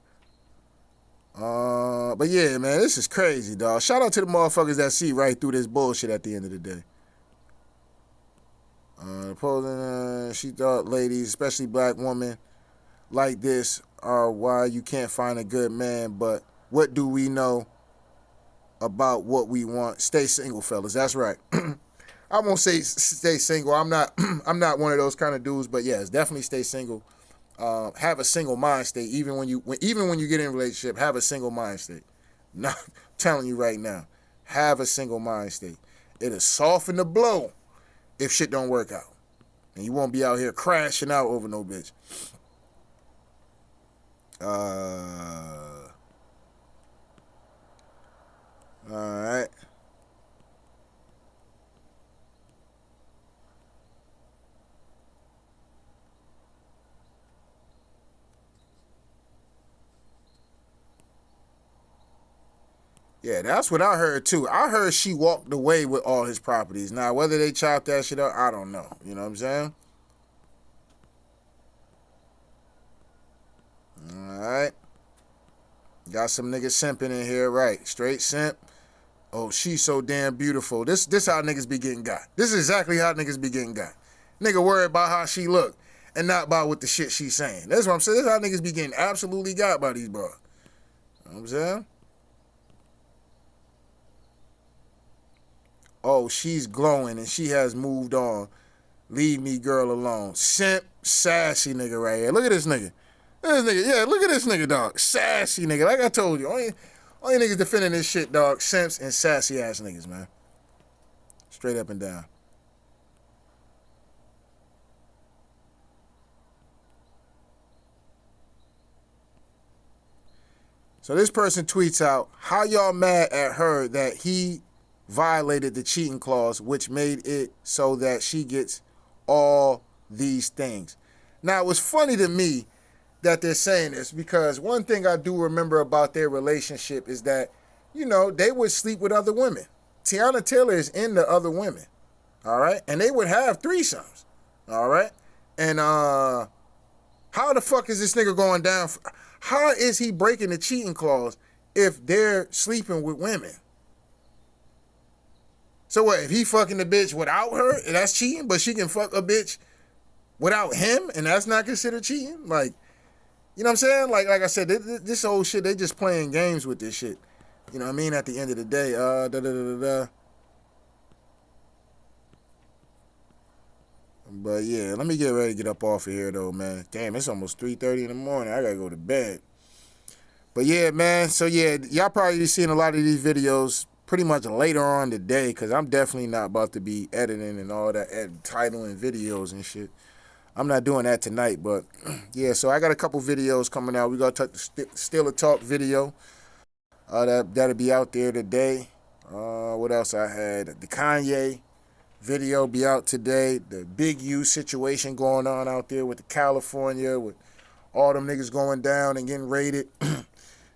But yeah, man, this is crazy, dog. Shout out to the motherfuckers that see right through this bullshit at the end of the day. She thought ladies, especially black women, like this are why you can't find a good man, but what do we know about what we want? Stay single, fellas. That's right. I won't say stay single. I'm not one of those kind of dudes, but yes, definitely stay single. Have a single mind state. Even when you get in a relationship, have a single mind state. Not I'm telling you right now, have a single mind state. It'll soften the blow if shit don't work out, and you won't be out here crashing out over no bitch. All right. Yeah, that's what I heard too. I heard she walked away with all his properties. Now, whether they chopped that shit up, I don't know. You know what I'm saying? All right. Got some niggas simping in here, right? Straight simp. Oh, she's so damn beautiful. This how niggas be getting got. This is exactly how niggas be getting got. Nigga worried about how she look and not about what the shit she's saying. That's what I'm saying. This is how niggas be getting absolutely got by these bros. You know what I'm saying? Oh, she's glowing and she has moved on. Leave me, girl, alone. Simp, sassy nigga right here. Look at this nigga. This nigga, yeah, look at this nigga, dog. Sassy nigga. Like I told you, only niggas defending this shit, dog. Simps and sassy ass niggas, man. Straight up and down. So this person tweets out, how y'all mad at her that he violated the cheating clause, which made it so that she gets all these things. Now, it was funny to me that they're saying this, because one thing I do remember about their relationship is that, you know, they would sleep with other women. Teyana Taylor is into other women, all right? And they would have threesomes, all right? And how the fuck is this nigga going down? How is he breaking the cheating clause if they're sleeping with women? So what, if he fucking the bitch without her, that's cheating, but she can fuck a bitch without him, and that's not considered cheating? Like, you know what I'm saying? Like I said, this whole shit, they just playing games with this shit. You know what I mean? At the end of the day, But yeah, let me get ready to get up off of here though, man. Damn, it's almost 3:30 in the morning. I gotta go to bed. But yeah, man. So yeah, y'all probably seeing a lot of these videos pretty much later on today, because I'm definitely not about to be editing and all that, titling videos and shit. I'm not doing that tonight, but yeah, so I got a couple videos coming out. We got the Still a Talk video that'll be out there today. What else I had? The Kanye video be out today. The Big U situation going on out there with the California, with all them niggas going down and getting raided.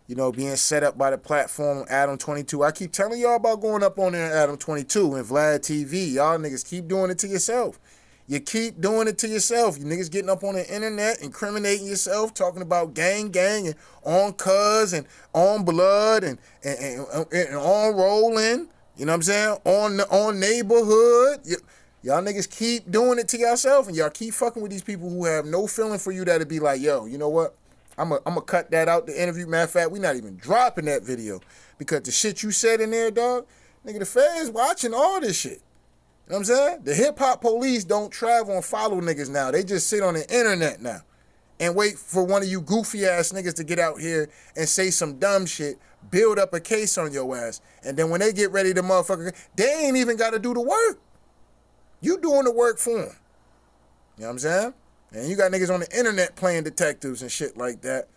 You know, being set up by the platform Adam 22. I keep telling y'all about going up on there Adam 22 and Vlad TV. Y'all niggas keep doing it to yourself. You keep doing it to yourself. You niggas getting up on the internet, incriminating yourself, talking about gang, and on cuz and on blood and on rolling. You know what I'm saying? On neighborhood. Y'all niggas keep doing it to yourself, and y'all keep fucking with these people who have no feeling for you, that'll be like, yo, you know what? I'm gonna cut that out, the interview. Matter of fact, we not even dropping that video because the shit you said in there, dog, nigga, the feds watching all this shit. You know what I'm saying? The hip-hop police don't travel and follow niggas now. They just sit on the internet now and wait for one of you goofy-ass niggas to get out here and say some dumb shit, build up a case on your ass, and then when they get ready to motherfucker, they ain't even got to do the work. You doing the work for them. You know what I'm saying? And you got niggas on the internet playing detectives and shit like that.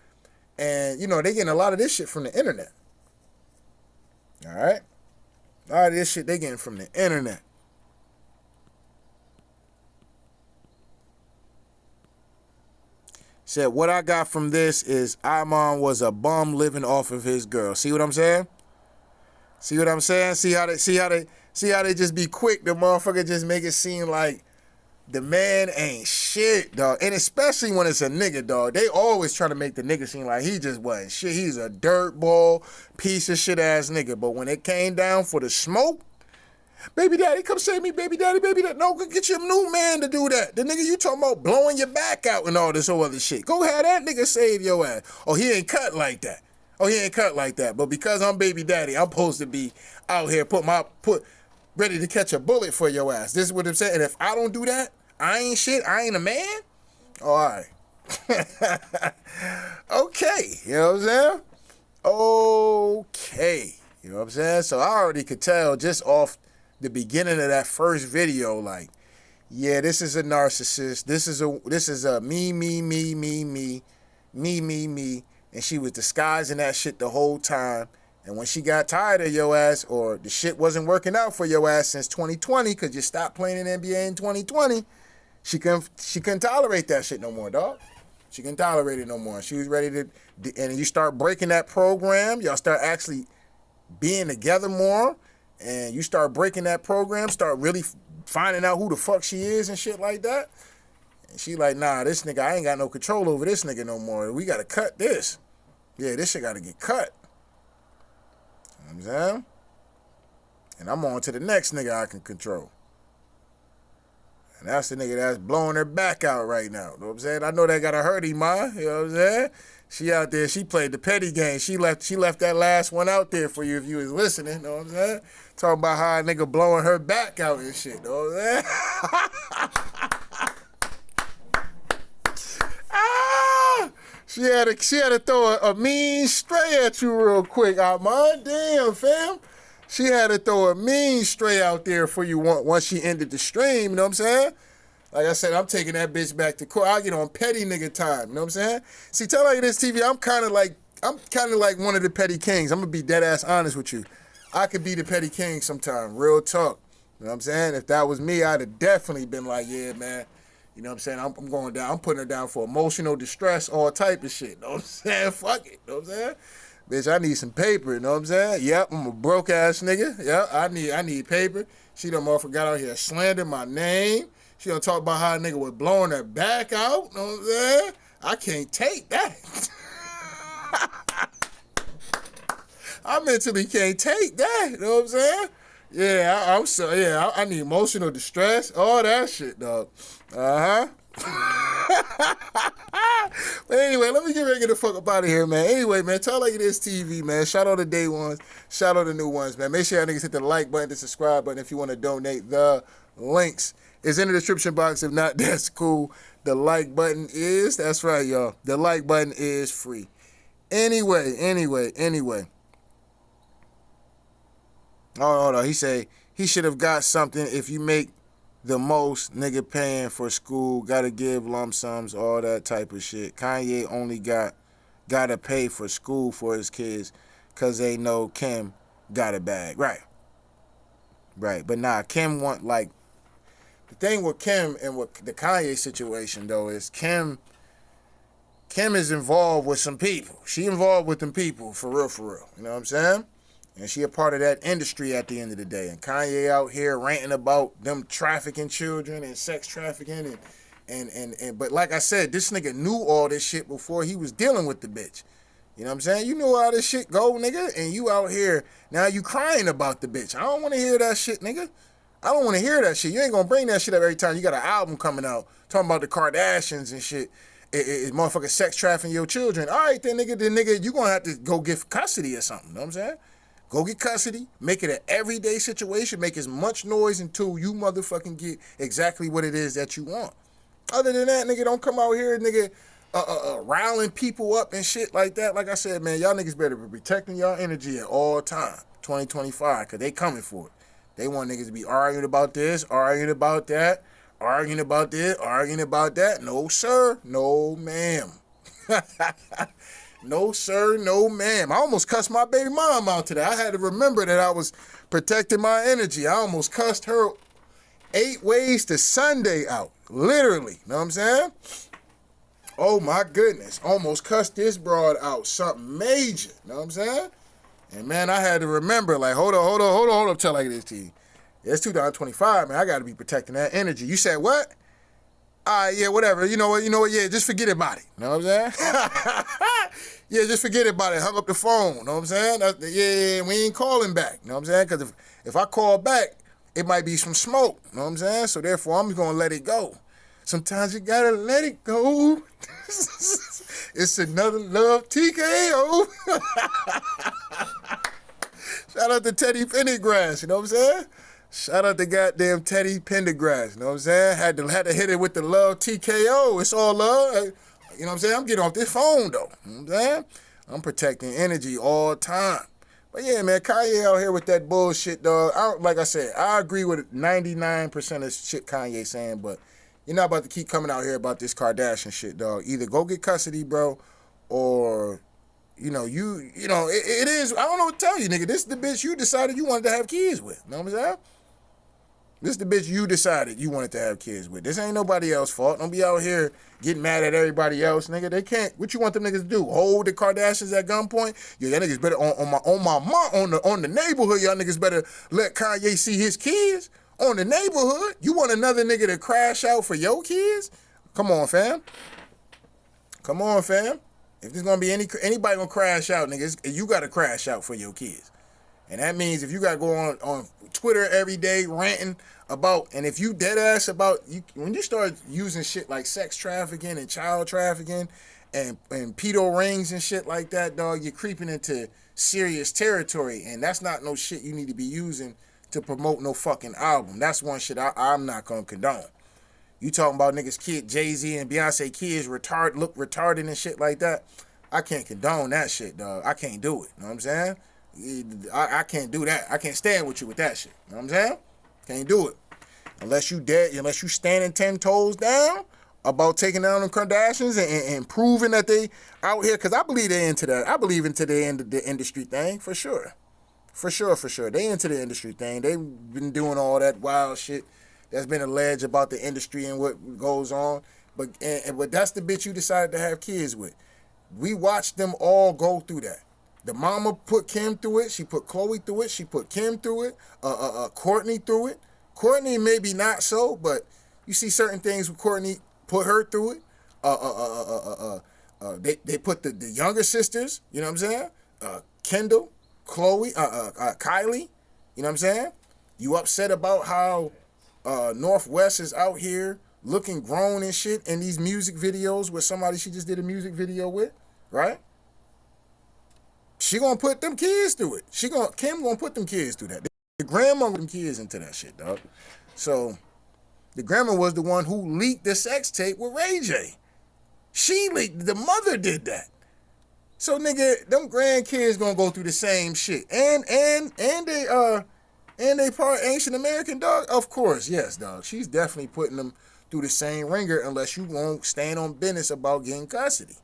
And, you know, they getting a lot of this shit from the internet. All right? A lot of this shit they getting from the internet. Said, what I got from this is Iman was a bum living off of his girl. See what I'm saying? See what I'm saying? See how they just be quick. The motherfucker just make it seem like the man ain't shit, dog. And especially when it's a nigga, dog. They always try to make the nigga seem like he just wasn't shit. He's a dirtball, piece of shit ass nigga. But when it came down for the smoke, baby daddy, come save me, baby daddy, baby daddy. No, go get your new man to do that. The nigga you talking about blowing your back out and all this whole other shit. Go have that nigga save your ass. Oh, he ain't cut like that. But because I'm baby daddy, I'm supposed to be out here ready to catch a bullet for your ass. This is what I'm saying. And if I don't do that, I ain't shit. I ain't a man. All right. Okay. You know what I'm saying? Okay. You know what I'm saying? So I already could tell just off the beginning of that first video, like, yeah, this is a narcissist. This is a me. And she was disguising that shit the whole time. And when she got tired of your ass, or the shit wasn't working out for your ass since 2020, because you stopped playing in NBA in 2020, she couldn't tolerate that shit no more, dog. She couldn't tolerate it no more. She was ready to, and you start breaking that program. Y'all start actually being together more, and you start breaking that program, start really finding out who the fuck she is and shit like that. And she like, nah, this nigga, I ain't got no control over this nigga no more. We got to cut this. Yeah, this shit got to get cut. You know what I'm saying? And I'm on to the next nigga I can control. And that's the nigga that's blowing her back out right now. You know what I'm saying? I know that gotta hurt Iman. You know what I'm saying? She out there, she played the petty game. She left that last one out there for you if you was listening. You know what I'm saying? Talking about how a nigga blowing her back out and shit. You know what I'm saying? She had to throw a mean stray at you real quick, Iman. Damn, fam. She had to throw a mean stray out there for you once she ended the stream, you know what I'm saying? Like I said, I'm taking that bitch back to court. I'll get on petty nigga time, you know what I'm saying? See, tell like this, TV, I'm kind of like one of the petty kings. I'm going to be dead ass honest with you. I could be the petty king sometime, real talk. You know what I'm saying? If that was me, I'd have definitely been like, yeah, man, You know what I'm saying? I'm going down. I'm putting her down for emotional distress, all type of shit. You know what I'm saying? Fuck it. You know what I'm saying? Bitch, I need some paper. You know what I'm saying? Yep, I'm a broke ass nigga. Yep, I need paper. She done motherfucker got out here slandering my name. She done talk about how a nigga was blowing her back out. You know what I'm saying? I can't take that. I mentally can't take that. You know what I'm saying? Yeah, I'm so I need emotional distress, all that shit, dog. But anyway, let me get ready to get the fuck up out of here, man. Anyway, man, Talk Like It Is TV, man. Shout out to day ones, shout out to new ones, man. Make sure y'all niggas hit the like button, the subscribe button if you want to donate. The links is in the description box. If not, that's cool. The like button is, that's right, y'all. The like button is free. Anyway. Hold on. He say he should have got something. If you make the most, nigga paying for school, gotta give lump sums, all that type of shit. Kanye only gotta pay for school for his kids because they know Kim got a bag. Right. But nah, Kim want, like, the thing with Kim and with the Kanye situation, though, is Kim is involved with some people. She involved with them people, for real. You know what I'm saying? And she a part of that industry at the end of the day. And Kanye out here ranting about them trafficking children and sex trafficking and but like I said, this nigga knew all this shit before he was dealing with the bitch. You know what I'm saying? You know how this shit go, nigga, and you out here, now you crying about the bitch. I don't want to hear that shit, nigga. I don't want to hear that shit. You ain't gonna bring that shit up every time you got an album coming out talking about the Kardashians and shit. It motherfucking sex trafficking your children. All right, then nigga, you gonna have to go get custody or something. You know what I'm saying? Go get custody, make it an everyday situation, make as much noise until you motherfucking get exactly what it is that you want. Other than that, nigga, don't come out here, nigga, riling people up and shit like that. Like I said, man, y'all niggas better be protecting y'all energy at all time, 2025, because they coming for it. They want niggas to be arguing about this, arguing about that, arguing about this, arguing about that. No, sir. No, ma'am. No, sir, no, ma'am. I almost cussed my baby mom out today. I had to remember that I was protecting my energy. I almost cussed her 8 ways to Sunday out. Literally. Know what I'm saying? Oh, my goodness. Almost cussed this broad out. Something major. Know what I'm saying? And, man, I had to remember, like, hold up, Tell Like It Is to you. It's 2025, man. I got to be protecting that energy. You said what? All right, yeah, whatever. You know what, yeah, just forget about it. You know what I'm saying? Yeah, just forget about it. Hung up the phone. You know what I'm saying? Yeah, we ain't calling back. You know what I'm saying? Because if I call back, it might be some smoke. You know what I'm saying? So therefore, I'm going to let it go. Sometimes you got to let it go. It's another love TKO. Shout out to Teddy Pendergrass. You know what I'm saying? Shout out to goddamn Teddy Pendergrass. You know what I'm saying? Had to hit it with the love TKO. It's all love. You know what I'm saying? I'm getting off this phone, though. You know what I'm saying? I'm protecting energy all the time. But yeah, man, Kanye out here with that bullshit, dog. Like I said, I agree with 99% of shit Kanye saying, but you're not about to keep coming out here about this Kardashian shit, dog. Either go get custody, bro, or, it is, I don't know what to tell you, nigga. This is the bitch you decided you wanted to have kids with. You know what I'm saying? This is the bitch you decided you wanted to have kids with. This ain't nobody else's fault. Don't be out here getting mad at everybody else, nigga. They can't. What you want them niggas to do? Hold the Kardashians at gunpoint? Yeah, y'all niggas better on the neighborhood. Y'all niggas better let Kanye see his kids on the neighborhood. You want another nigga to crash out for your kids? Come on, fam. If there's gonna be anybody gonna crash out, niggas, you gotta crash out for your kids. And that means if you gotta go on Twitter every day ranting about, and if you dead ass about, when you start using shit like sex trafficking and child trafficking and pedo rings and shit like that, dog, you're creeping into serious territory, and that's not no shit you need to be using to promote no fucking album. That's one shit I'm not gonna condone. You talking about niggas kid, Jay-Z and Beyonce kids look retarded and shit like that. I can't condone that shit, dog. I can't do it. You know what I'm saying? I can't do that. I can't stand with you with that shit. You know what I'm saying? Can't do it. Unless you standing 10 toes down about taking down the Kardashians and proving that they out here, because I believe they're into that. I believe into the industry thing, for sure. For sure. They into the industry thing. They've been doing all that wild shit that's been alleged about the industry and what goes on. But that's the bitch you decided to have kids with. We watched them all go through that. The mama put Kim through it. She put Chloe through it. She put Kim through it. Courtney through it. Courtney maybe not so, but you see certain things with Courtney put her through it. They put the younger sisters. You know what I'm saying? Kendall, Chloe, Kylie. You know what I'm saying? You upset about how Northwest is out here looking grown and shit in these music videos with somebody she just did a music video with, right? She gonna put them kids through it. Kim gonna put them kids through that. The grandma put them kids into that shit, dog. So the grandma was the one who leaked the sex tape with Ray J. She leaked. The mother did that. So nigga, them grandkids gonna go through the same shit. And they part ancient American, dog. Of course, yes, dog. She's definitely putting them through the same ringer unless you won't stand on business about getting custody.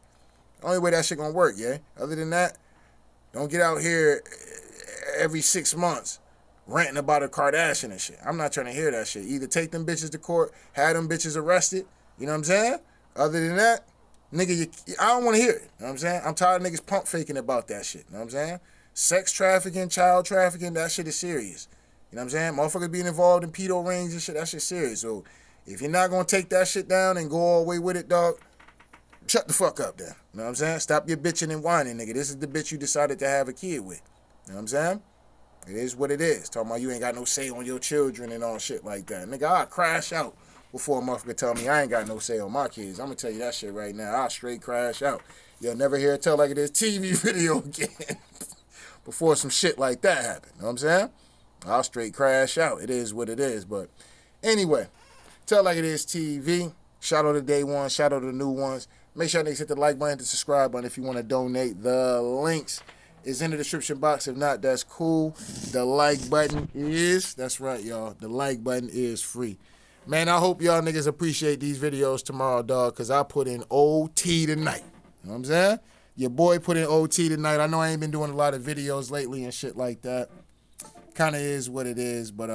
Only way that shit gonna work, yeah. Other than that, don't get out here every 6 months ranting about a Kardashian and shit. I'm not trying to hear that shit. Either take them bitches to court, have them bitches arrested. You know what I'm saying? Other than that, nigga, I don't want to hear it. You know what I'm saying? I'm tired of niggas pump faking about that shit. You know what I'm saying? Sex trafficking, child trafficking, that shit is serious. You know what I'm saying? Motherfuckers being involved in pedo rings and shit, that shit serious. So if you're not going to take that shit down and go all the way with it, dog, shut the fuck up then. You know what I'm saying? Stop your bitching and whining, nigga. This is the bitch you decided to have a kid with. You know what I'm saying? It is what it is. Talking about you ain't got no say on your children and all shit like that. Nigga, I'll crash out before a motherfucker tell me I ain't got no say on my kids. I'm going to tell you that shit right now. I'll straight crash out. You'll never hear it tell like it is TV video again before some shit like that happen. You know what I'm saying? I'll straight crash out. It is what it is. But anyway, tell like it is TV. Shout out to day one. Shout out to the new ones. Make sure they hit the like button, the subscribe button if you want to donate. The links is in the description box. If not, that's cool. The like button is, that's right, y'all. The like button is free. Man, I hope y'all niggas appreciate these videos tomorrow, dog, because I put in OT tonight. You know what I'm saying? Your boy put in OT tonight. I know I ain't been doing a lot of videos lately and shit like that. Kind of is what it is, but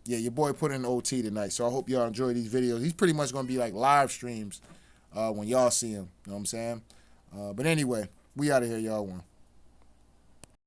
yeah, your boy put in OT tonight, so I hope y'all enjoy these videos. He's pretty much going to be like live streams when y'all see him, you know what I'm saying? But anyway, we out of here, y'all. One.